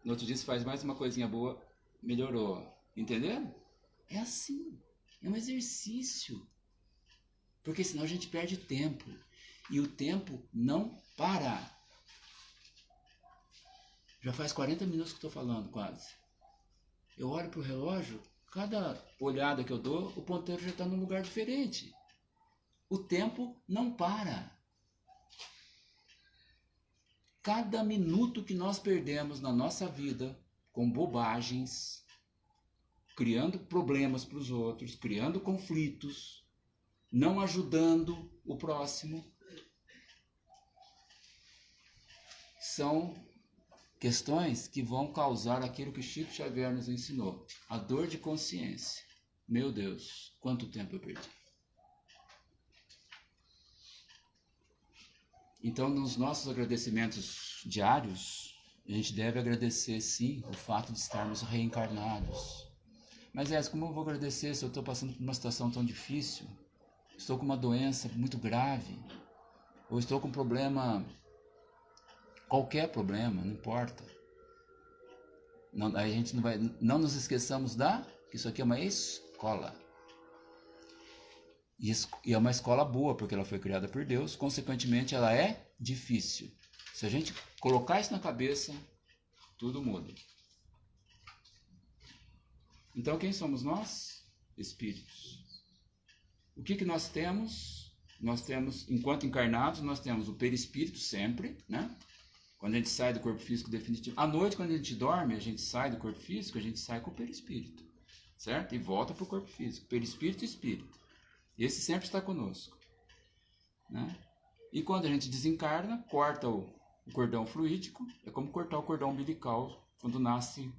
No outro dia você faz mais uma coisinha boa, melhorou. Entendeu? É assim. É um exercício. Porque senão a gente perde tempo. E o tempo não para. Já faz 40 minutos que estou falando, quase. Eu olho para o relógio, cada olhada que eu dou, o ponteiro já está num lugar diferente. O tempo não para. Cada minuto que nós perdemos na nossa vida com bobagens, criando problemas para os outros, criando conflitos, não ajudando o próximo, são questões que vão causar aquilo que Chico Xavier nos ensinou, a dor de consciência. Meu Deus, quanto tempo eu perdi. Então, nos nossos agradecimentos diários, a gente deve agradecer, sim, o fato de estarmos reencarnados. Mas, como eu vou agradecer se eu estou passando por uma situação tão difícil? Estou com uma doença muito grave? Ou estou com um problema, qualquer problema, não importa. Não, a gente não nos esqueçamos que isso aqui é uma escola. E é uma escola boa, porque ela foi criada por Deus, consequentemente ela é difícil. Se a gente colocar isso na cabeça, tudo muda. Então quem somos nós? Espíritos. O que nós temos? Nós temos, enquanto encarnados, nós temos o perispírito sempre, né? Quando a gente sai do corpo físico definitivo. À noite, quando a gente dorme, a gente sai do corpo físico, a gente sai com o perispírito, certo? E volta para o corpo físico. Perispírito e espírito. Esse sempre está conosco, né? E quando a gente desencarna, corta o cordão fluídico, é como cortar o cordão umbilical quando nasce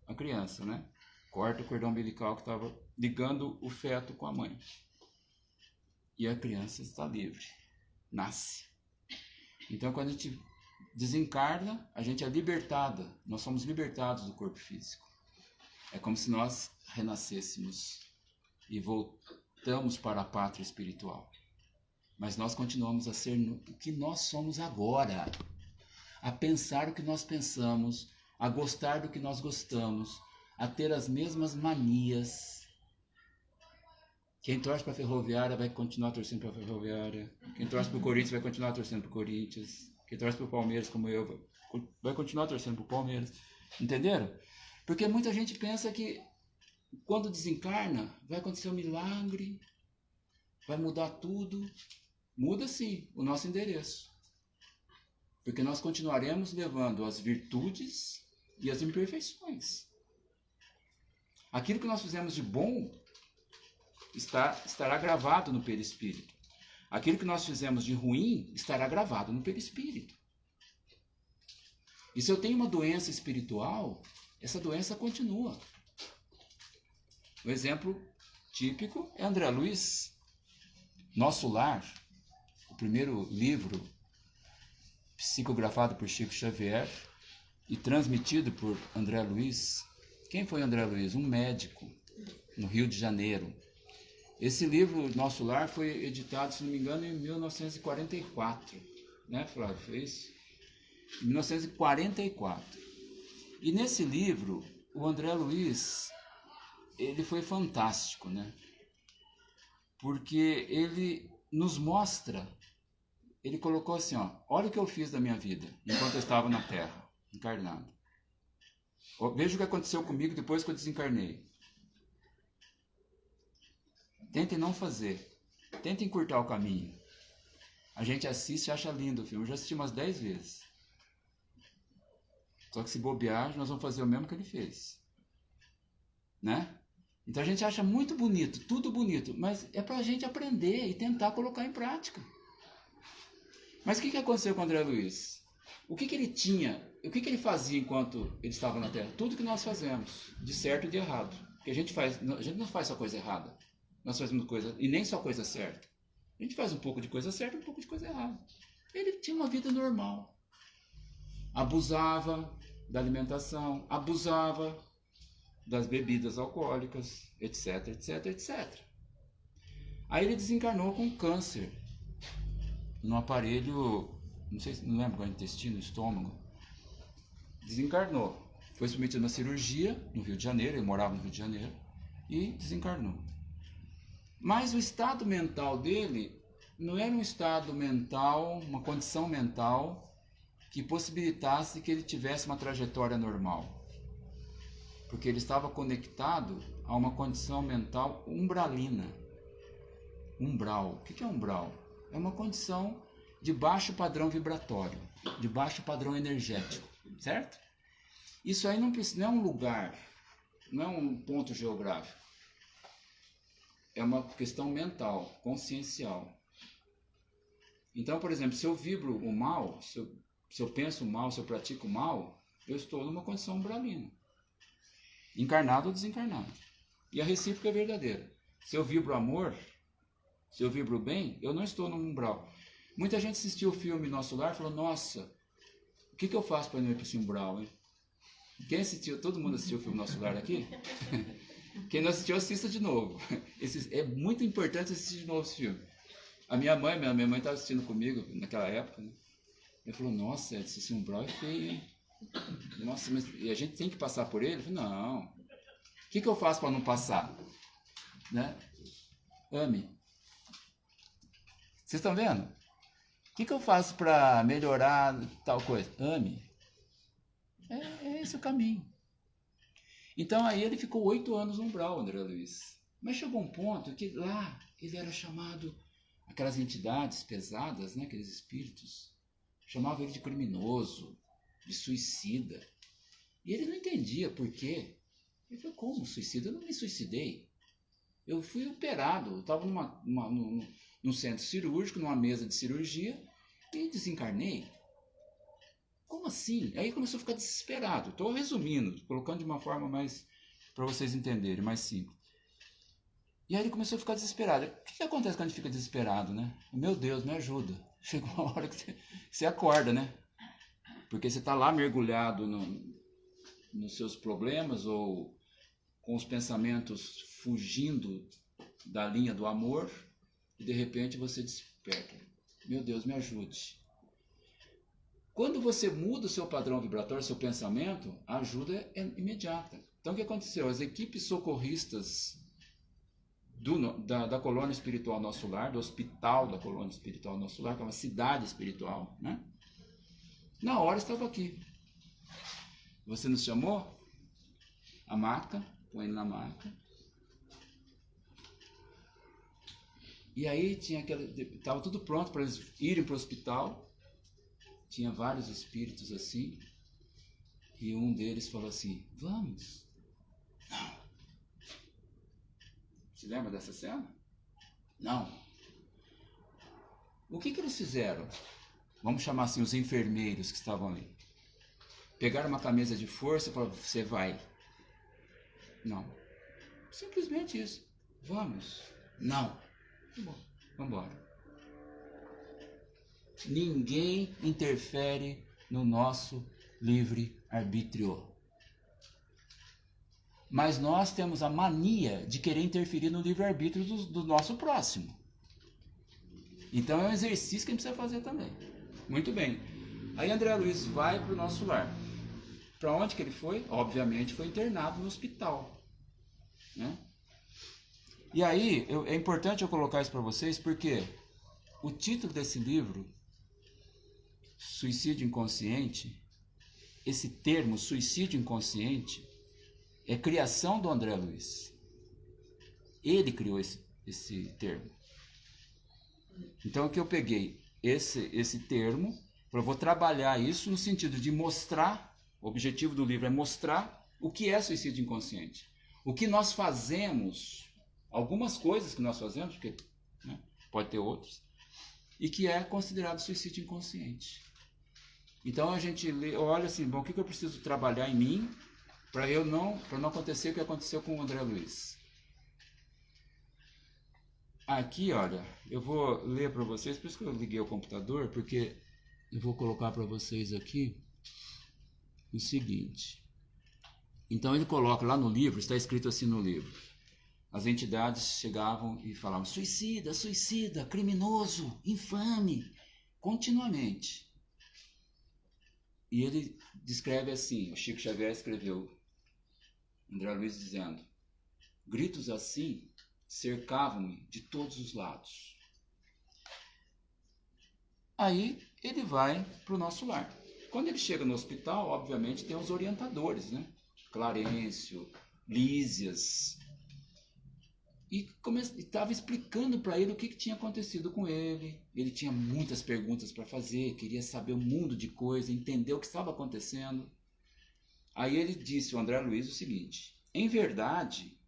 a criança, né? Corta o cordão umbilical que estava ligando o feto com a mãe. E a criança está livre, nasce. Então, quando a gente desencarna, a gente é libertada, nós somos libertados do corpo físico. É como se nós renascêssemos e voltamos para a pátria espiritual. Mas nós continuamos a ser o que nós somos agora, a pensar o que nós pensamos, a gostar do que nós gostamos, a ter as mesmas manias. Quem torce para a Ferroviária vai continuar torcendo para a Ferroviária. Quem torce para o Corinthians vai continuar torcendo para o Corinthians. Quem torce para o Palmeiras, como eu, vai continuar torcendo para o Palmeiras. Entenderam? Porque muita gente pensa que quando desencarna, vai acontecer um milagre, vai mudar tudo. Muda sim o nosso endereço. Porque nós continuaremos levando as virtudes e as imperfeições. Aquilo que nós fizemos de bom estará gravado no perispírito. Aquilo que nós fizemos de ruim estará gravado no perispírito. E se eu tenho uma doença espiritual, essa doença continua. O exemplo típico é André Luiz. Nosso Lar, o primeiro livro psicografado por Chico Xavier e transmitido por André Luiz. Quem foi André Luiz? Um médico no Rio de Janeiro. Esse livro, Nosso Lar, foi editado, se não me engano, em 1944. Né, Flávio? Foi isso? Em 1944. E nesse livro, o André Luiz, ele foi fantástico, né? Porque ele nos mostra, ele colocou assim, olha o que eu fiz da minha vida, enquanto eu estava na Terra, encarnado. Veja o que aconteceu comigo depois que eu desencarnei. Tentem não fazer. Tentem encurtar o caminho. A gente assiste e acha lindo o filme. Eu já assisti umas 10 vezes. Só que se bobear, nós vamos fazer o mesmo que ele fez. Né? Então a gente acha muito bonito, tudo bonito. Mas é para a gente aprender e tentar colocar em prática. Mas o que aconteceu com o André Luiz? O que ele tinha? O que ele fazia enquanto ele estava na Terra? Tudo que nós fazemos, de certo e de errado. Porque a gente não faz só coisa errada. Nós fazemos coisa, e nem só coisa certa. A gente faz um pouco de coisa certa e um pouco de coisa errada. Ele tinha uma vida normal. Abusava da alimentação, abusava das bebidas alcoólicas, etc, etc, etc. Aí ele desencarnou com câncer no aparelho, não lembro qual é, intestino, estômago. Desencarnou. Foi submetido a uma cirurgia no Rio de Janeiro, ele morava no Rio de Janeiro, e desencarnou. Mas o estado mental dele não era um estado mental, uma condição mental que possibilitasse que ele tivesse uma trajetória normal. Porque ele estava conectado a uma condição mental umbralina. Umbral. O que é umbral? É uma condição de baixo padrão vibratório, de baixo padrão energético, certo? Isso aí não é um lugar, não é um ponto geográfico. É uma questão mental, consciencial. Então, por exemplo, se eu vibro o mal, se eu penso o mal, se eu pratico o mal, eu estou numa condição umbralina. Encarnado ou desencarnado. E a recíproca é verdadeira. Se eu vibro amor, se eu vibro bem, eu não estou no umbral. Muita gente assistiu o filme Nosso Lar e falou, nossa, o que eu faço para não ir para esse umbral, hein? Quem assistiu, todo mundo assistiu o filme Nosso Lar aqui? Quem não assistiu, assista de novo. É muito importante assistir de novo esse filme. A minha mãe estava assistindo comigo naquela época, né? Ele falou, nossa, esse umbral é feio, hein? Nossa, mas e a gente tem que passar por ele? Eu falei, não. O que eu faço para não passar? Né? Ame. Vocês estão vendo? O que eu faço para melhorar tal coisa? Ame. É esse o caminho. Então aí ele ficou 8 anos no umbral, André Luiz. Mas chegou um ponto que lá ele era chamado, aquelas entidades pesadas, né, aqueles espíritos, chamavam ele de criminoso, de suicida. E ele não entendia por quê. Ele falou, como suicida? Eu não me suicidei. Eu fui operado, eu estava num centro cirúrgico, numa mesa de cirurgia, e desencarnei. Como assim? Aí começou a ficar desesperado. Estou resumindo, colocando de uma forma mais, para vocês entenderem, mais simples. E aí ele começou a ficar desesperado. O que acontece quando a gente fica desesperado, né? Meu Deus, me ajuda. Chega uma hora que você acorda, né? Porque você está lá mergulhado nos seus problemas ou com os pensamentos fugindo da linha do amor e de repente você desperta. Meu Deus, me ajude. Quando você muda o seu padrão vibratório, seu pensamento, a ajuda é imediata. Então o que aconteceu? As equipes socorristas da colônia espiritual Nosso Lar, do hospital da colônia espiritual Nosso Lar, que é uma cidade espiritual, né? Na hora estava aqui. Você nos chamou? A maca, põe na maca. E aí estava tudo pronto para eles irem para o hospital. Tinha vários espíritos assim. E um deles falou assim, vamos. Não. Se lembra dessa cena? Não. O que eles fizeram? Vamos chamar assim os enfermeiros que estavam ali. Pegaram uma camisa de força e falaram, você vai. Não. Simplesmente isso. Vamos. Não. Vamos embora. Ninguém interfere no nosso livre-arbítrio. Mas nós temos a mania de querer interferir no livre-arbítrio do nosso próximo. Então é um exercício que a gente precisa fazer também. Muito bem. Aí André Luiz vai para o Nosso Lar. Para onde que ele foi? Obviamente foi internado no hospital. Né? E aí, é importante eu colocar isso para vocês, porque o título desse livro, Suicídio Inconsciente, esse termo, suicídio inconsciente, é criação do André Luiz. Ele criou esse termo. Então, o que eu peguei? Esse termo, eu vou trabalhar isso no sentido de mostrar, o objetivo do livro é mostrar o que é suicídio inconsciente. O que nós fazemos, algumas coisas que nós fazemos, porque né, pode ter outras, e que é considerado suicídio inconsciente. Então a gente olha assim, bom, o que eu preciso trabalhar em mim para não acontecer o que aconteceu com o André Luiz. Aqui, olha, eu vou ler para vocês, por isso que eu liguei o computador, porque eu vou colocar para vocês aqui o seguinte. Então ele coloca lá no livro, está escrito assim no livro, as entidades chegavam e falavam, suicida, suicida, criminoso, infame, continuamente. E ele descreve assim, o Chico Xavier escreveu, André Luiz dizendo, gritos assim cercavam-me de todos os lados. Aí ele vai para o Nosso Lar. Quando ele chega no hospital, obviamente tem os orientadores, né? Clarencio, Lísias, e estava explicando para ele o que tinha acontecido com ele. Ele tinha muitas perguntas para fazer, queria saber um mundo de coisas, entender o que estava acontecendo. Aí ele disse, o André Luiz, o seguinte, em verdade,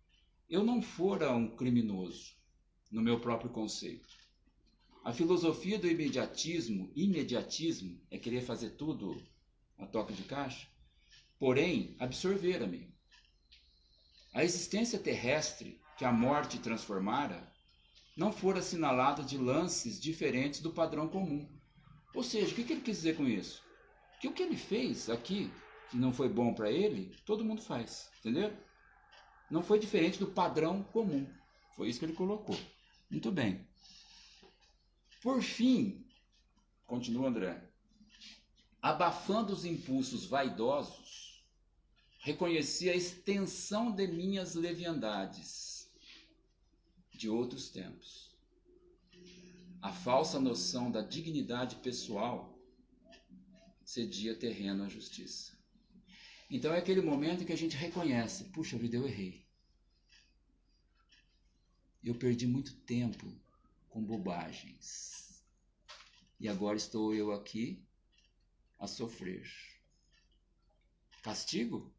eu não fora um criminoso, no meu próprio conceito. A filosofia do imediatismo é querer fazer tudo a toque de caixa, porém, absorvera-me. A existência terrestre que a morte transformara não fora assinalada de lances diferentes do padrão comum. Ou seja, o que ele quis dizer com isso? Que o que ele fez aqui, que não foi bom para ele, todo mundo faz, entendeu? Não foi diferente do padrão comum. Foi isso que ele colocou. Muito bem. Por fim, continua André, abafando os impulsos vaidosos, reconheci a extensão de minhas leviandades de outros tempos. A falsa noção da dignidade pessoal cedia terreno à justiça. Então é aquele momento em que a gente reconhece, puxa vida, eu errei. Eu perdi muito tempo com bobagens. E agora estou eu aqui a sofrer. Castigo?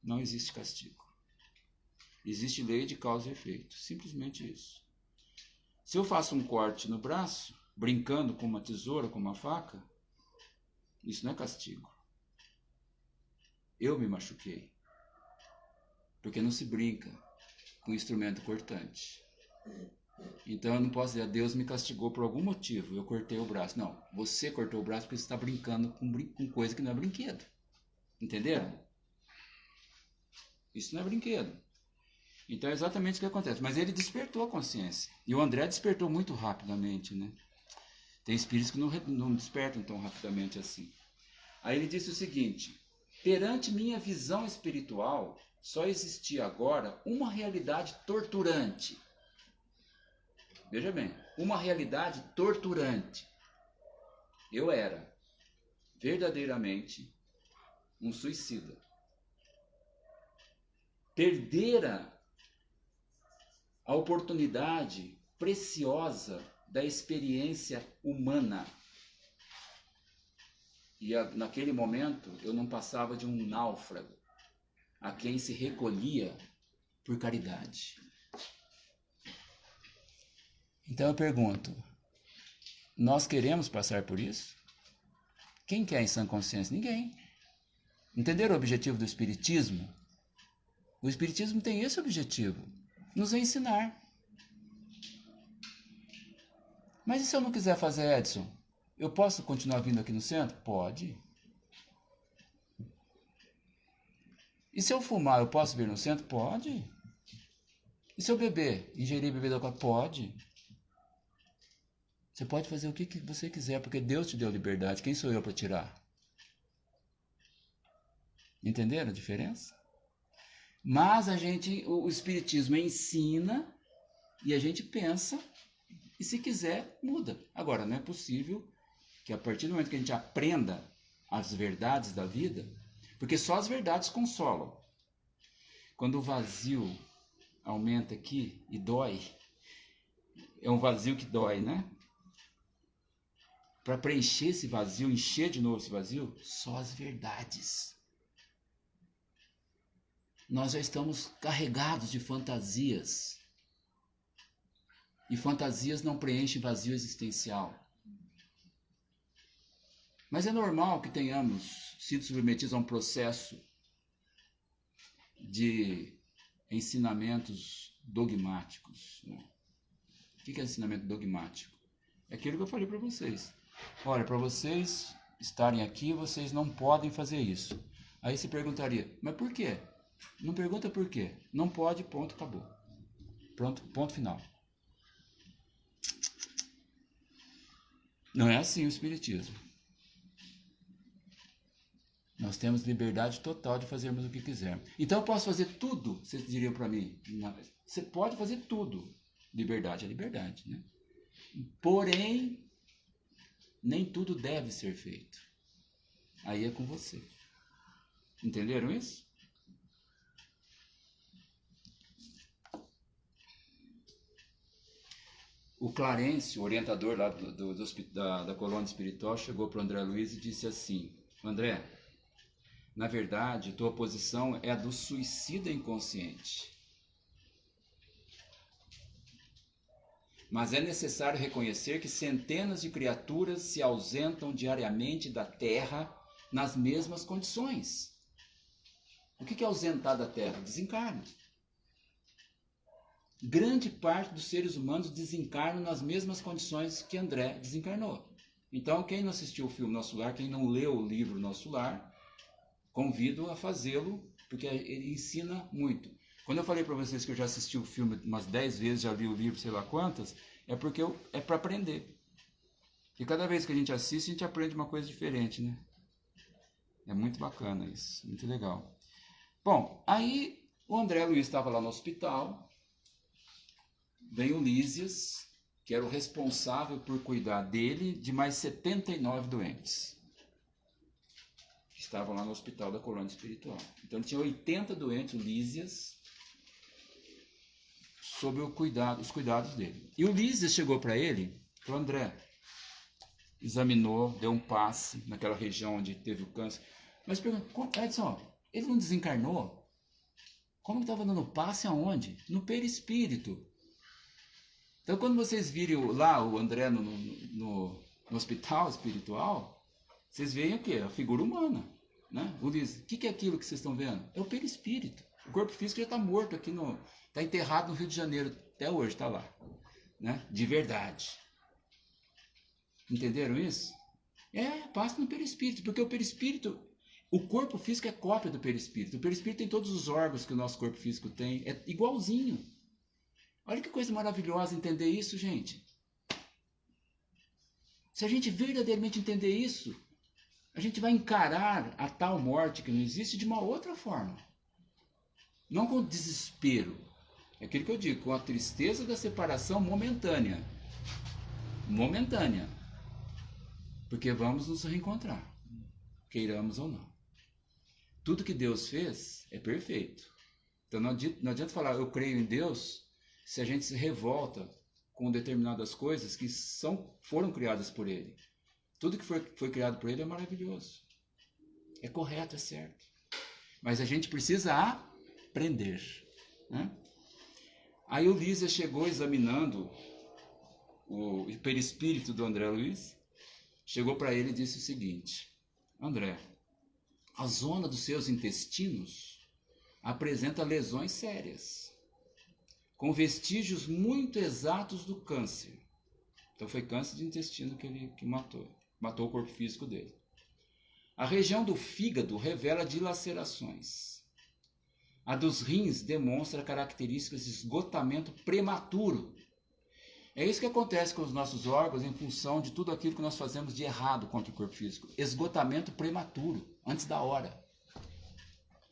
Não existe castigo. Existe lei de causa e efeito. Simplesmente isso. Se eu faço um corte no braço, brincando com uma tesoura, com uma faca, isso não é castigo. Eu me machuquei. Porque não se brinca com instrumento cortante. Então eu não posso dizer, Deus me castigou por algum motivo, eu cortei o braço. Não, você cortou o braço porque você está brincando com coisa que não é brinquedo. Entenderam? Isso não é brinquedo. Então é exatamente o que acontece. Mas ele despertou a consciência. E o André despertou muito rapidamente, né? Tem espíritos que não despertam tão rapidamente assim. Aí ele disse o seguinte: perante minha visão espiritual, só existia agora uma realidade torturante. Veja bem, uma realidade torturante. Eu era verdadeiramente um suicida. Perdera a oportunidade preciosa da experiência humana. E naquele momento eu não passava de um náufrago a quem se recolhia por caridade. Então eu pergunto, nós queremos passar por isso? Quem quer em sã consciência? Ninguém. Entenderam o objetivo do Espiritismo? O Espiritismo tem esse objetivo, nos ensinar. Mas e se eu não quiser fazer, Edson? Eu posso continuar vindo aqui no centro? Pode. E se eu fumar, eu posso vir no centro? Pode. E se eu beber, ingerir bebida alcoólica? Pode. Você pode fazer o que você quiser, porque Deus te deu liberdade. Quem sou eu para tirar? Entenderam a diferença? Mas o Espiritismo ensina e a gente pensa e se quiser, muda. Agora, não é possível que a partir do momento que a gente aprenda as verdades da vida, porque só as verdades consolam. Quando o vazio aumenta aqui e dói, é um vazio que dói, né? Para preencher esse vazio, encher de novo esse vazio, só as verdades. Nós já estamos carregados de fantasias. E fantasias não preenchem vazio existencial. Mas é normal que tenhamos sido submetidos a um processo de ensinamentos dogmáticos. O que é ensinamento dogmático? É aquilo que eu falei para vocês. Olha, para vocês estarem aqui, vocês não podem fazer isso. Aí você perguntaria, mas por quê? Não pergunta por quê. Não pode, ponto, acabou. Pronto, ponto final. Não é assim o Espiritismo. Nós temos liberdade total de fazermos o que quisermos. Então eu posso fazer tudo, vocês diriam para mim. Você pode fazer tudo. Liberdade é liberdade, né? Porém, nem tudo deve ser feito. Aí é com você. Entenderam isso? O Clarencio, o orientador lá da colônia espiritual, chegou para o André Luiz e disse assim: André, na verdade, tua posição é a do suicida inconsciente. Mas é necessário reconhecer que centenas de criaturas se ausentam diariamente da Terra nas mesmas condições. O que é ausentar da Terra? Desencarne. Grande parte dos seres humanos desencarnam nas mesmas condições que André desencarnou. Então, quem não assistiu o filme Nosso Lar, quem não leu o livro Nosso Lar, convido a fazê-lo, porque ele ensina muito. Quando eu falei para vocês que eu já assisti o filme umas 10 vezes, já li o livro sei lá quantas, é porque é para aprender. E cada vez que a gente assiste, a gente aprende uma coisa diferente, né? É muito bacana isso, muito legal. Bom, aí o André Luiz estava lá no hospital, vem o Lísias, que era o responsável por cuidar dele de mais 79 doentes que estavam lá no hospital da colônia espiritual. Então ele tinha 80 doentes, o Lísias, sob os cuidados dele. E o Lísias chegou para ele, para o André, examinou, deu um passe naquela região onde teve o câncer. Mas perguntou, Edson, ele não desencarnou? Como que estava dando passe aonde? No perispírito. Então, quando vocês virem lá o André no hospital espiritual, vocês veem o quê? A figura humana. Né? O que é aquilo que vocês estão vendo? É o perispírito. O corpo físico já está morto aqui, está enterrado no Rio de Janeiro, até hoje está lá. Né? De verdade. Entenderam isso? Passa no perispírito, porque o perispírito, o corpo físico é cópia do perispírito. O perispírito tem todos os órgãos que o nosso corpo físico tem, é igualzinho. Olha que coisa maravilhosa entender isso, gente. Se a gente verdadeiramente entender isso, a gente vai encarar a tal morte que não existe de uma outra forma. Não com desespero. É aquilo que eu digo, com a tristeza da separação momentânea. Momentânea. Porque vamos nos reencontrar, queiramos ou não. Tudo que Deus fez é perfeito. Então não adianta falar eu creio em Deus se a gente se revolta com determinadas coisas que foram criadas por Ele. Tudo que foi criado por Ele é maravilhoso. É correto, é certo. Mas a gente precisa aprender. Né? Aí o Lísias chegou examinando o perispírito do André Luiz, chegou para ele e disse o seguinte: André, a zona dos seus intestinos apresenta lesões sérias, com vestígios muito exatos do câncer. Então foi câncer de intestino que matou o corpo físico dele. A região do fígado revela dilacerações. A dos rins demonstra características de esgotamento prematuro. É isso que acontece com os nossos órgãos em função de tudo aquilo que nós fazemos de errado contra o corpo físico. Esgotamento prematuro, antes da hora.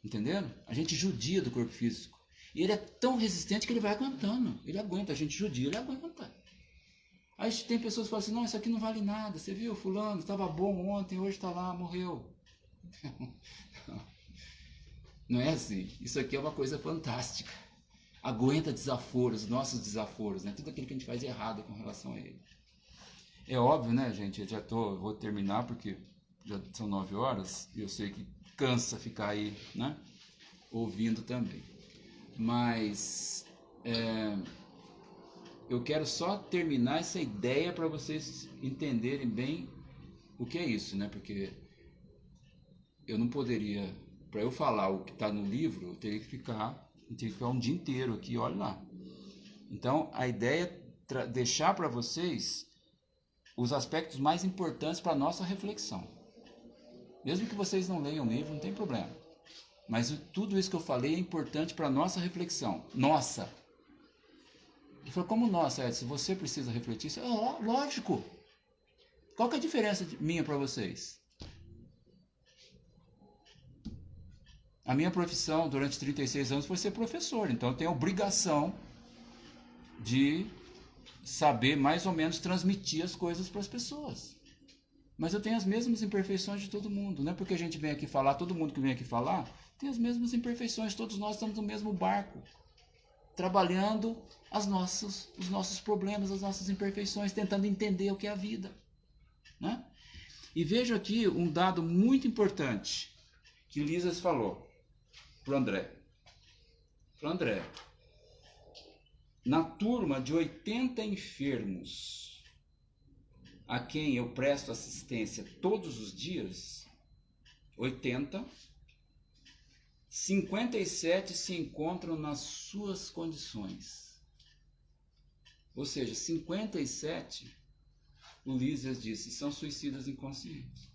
Entenderam? A gente judia do corpo físico. E ele é tão resistente que ele vai aguentando. Ele aguenta, a gente judia, ele aguenta. Aí tem pessoas que falam assim, não, isso aqui não vale nada. Você viu, fulano, estava bom ontem, hoje está lá, morreu. Não é assim. Isso aqui é uma coisa fantástica. Aguenta desaforos, nossos desaforos, né? Tudo aquilo que a gente faz de errado com relação a ele. É óbvio, né, gente? Eu vou terminar porque já são 9 horas e eu sei que cansa ficar aí, né? Ouvindo também. Mas eu quero só terminar essa ideia para vocês entenderem bem o que é isso, né? Porque eu não poderia, para eu falar o que está no livro, eu teria que ficar um dia inteiro aqui, olha lá. Então, a ideia é deixar para vocês os aspectos mais importantes para a nossa reflexão. Mesmo que vocês não leiam o livro, não tem problema. Mas tudo isso que eu falei é importante para a nossa reflexão. Nossa! Ele falou, como nossa, Edson, você precisa refletir isso? Lógico! Qual que é a diferença minha para vocês? A minha profissão durante 36 anos foi ser professor, então eu tenho a obrigação de saber mais ou menos transmitir as coisas para as pessoas. Mas eu tenho as mesmas imperfeições de todo mundo. Não é porque a gente vem aqui falar, todo mundo que vem aqui falar tem as mesmas imperfeições, todos nós estamos no mesmo barco, trabalhando os nossos problemas, as nossas imperfeições, tentando entender o que é a vida. Né? E vejo aqui um dado muito importante que Lísias falou para o André. André, na turma de 80 enfermos a quem eu presto assistência todos os dias, 80, 57 se encontram nas suas condições. Ou seja, 57, o Lísias disse, são suicidas inconscientes.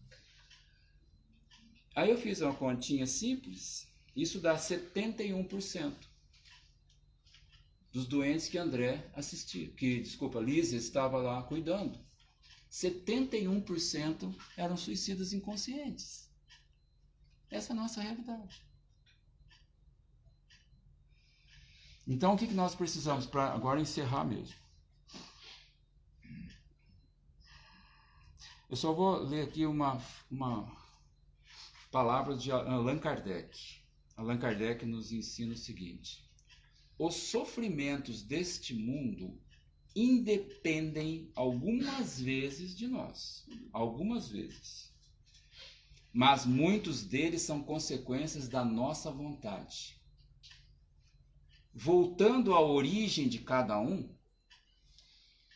Aí eu fiz uma continha simples, isso dá 71% dos doentes que André assistia, Lísias estava lá cuidando. 71% eram suicidas inconscientes. Essa é a nossa realidade. Então, o que nós precisamos para agora encerrar mesmo? Eu só vou ler aqui uma palavra de Allan Kardec. Allan Kardec nos ensina o seguinte: os sofrimentos deste mundo independem algumas vezes de nós. Algumas vezes. Mas muitos deles são consequências da nossa vontade. Voltando à origem de cada um,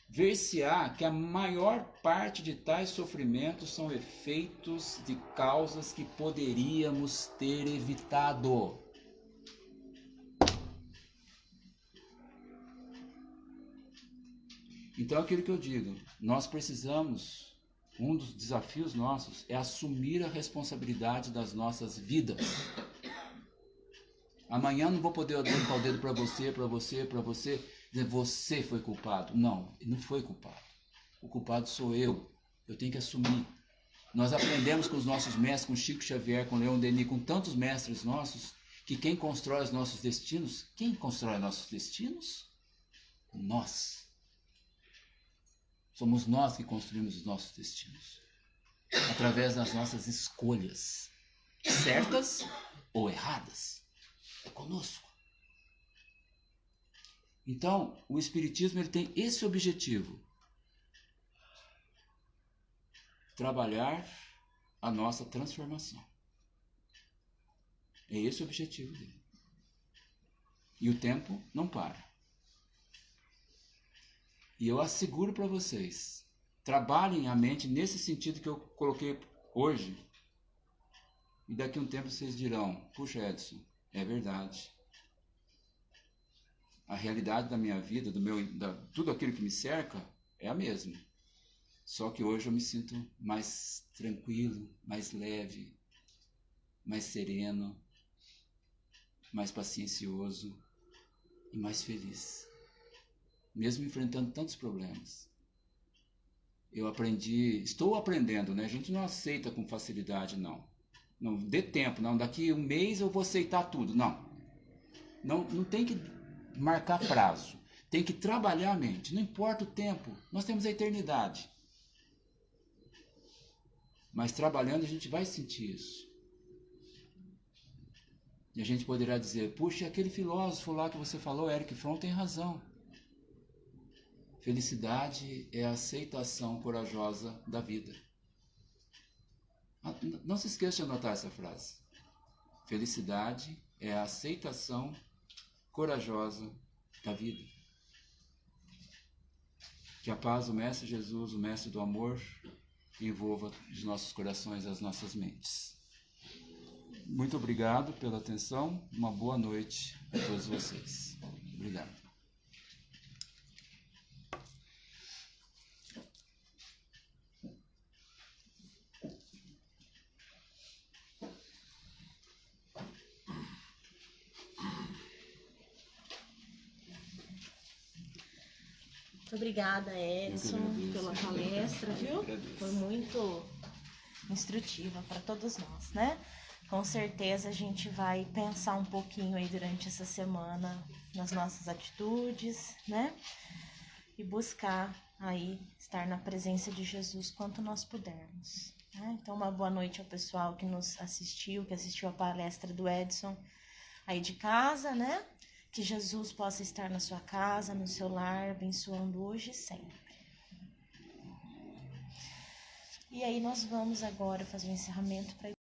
ver-se-á que a maior parte de tais sofrimentos são efeitos de causas que poderíamos ter evitado. Então, aquilo que eu digo, nós precisamos, um dos desafios nossos é assumir a responsabilidade das nossas vidas. Amanhã não vou poder apontar o dedo para você, dizer você foi culpado. Não, não foi culpado. O culpado sou eu. Eu tenho que assumir. Nós aprendemos com os nossos mestres, com Chico Xavier, com Leon Denis, com tantos mestres nossos, que quem constrói os nossos destinos, quem constrói nossos destinos? Nós. Somos nós que construímos os nossos destinos. Através das nossas escolhas. Certas ou erradas. É conosco. Então, o Espiritismo ele tem esse objetivo. Trabalhar a nossa transformação. É esse o objetivo dele. E o tempo não para. E eu asseguro para vocês, trabalhem a mente nesse sentido que eu coloquei hoje. E daqui a um tempo vocês dirão, puxa Edson, é verdade. A realidade da minha vida, tudo aquilo que me cerca, é a mesma. Só que hoje eu me sinto mais tranquilo, mais leve, mais sereno, mais paciencioso e mais feliz. Mesmo enfrentando tantos problemas. Eu estou aprendendo, né? A gente não aceita com facilidade, não. Não dê tempo, não. Daqui um mês eu vou aceitar tudo. Não tem que marcar prazo. Tem que trabalhar a mente. Não importa o tempo. Nós temos a eternidade. Mas trabalhando a gente vai sentir isso. E a gente poderá dizer, puxa, aquele filósofo lá que você falou, Erich Fromm, tem razão. Felicidade é a aceitação corajosa da vida. Não se esqueça de anotar essa frase. Felicidade é a aceitação corajosa da vida. Que a paz do Mestre Jesus, o Mestre do Amor, envolva os nossos corações e as nossas mentes. Muito obrigado pela atenção. Uma boa noite a todos vocês. Obrigado. Muito obrigada, Edson, pela palestra, viu? Foi muito instrutiva para todos nós, né? Com certeza a gente vai pensar um pouquinho aí durante essa semana nas nossas atitudes, né? E buscar aí estar na presença de Jesus quanto nós pudermos, né? Então, uma boa noite ao pessoal que nos assistiu, que assistiu a palestra do Edson aí de casa, né? Que Jesus possa estar na sua casa, no seu lar, abençoando hoje e sempre. E aí nós vamos agora fazer o encerramento para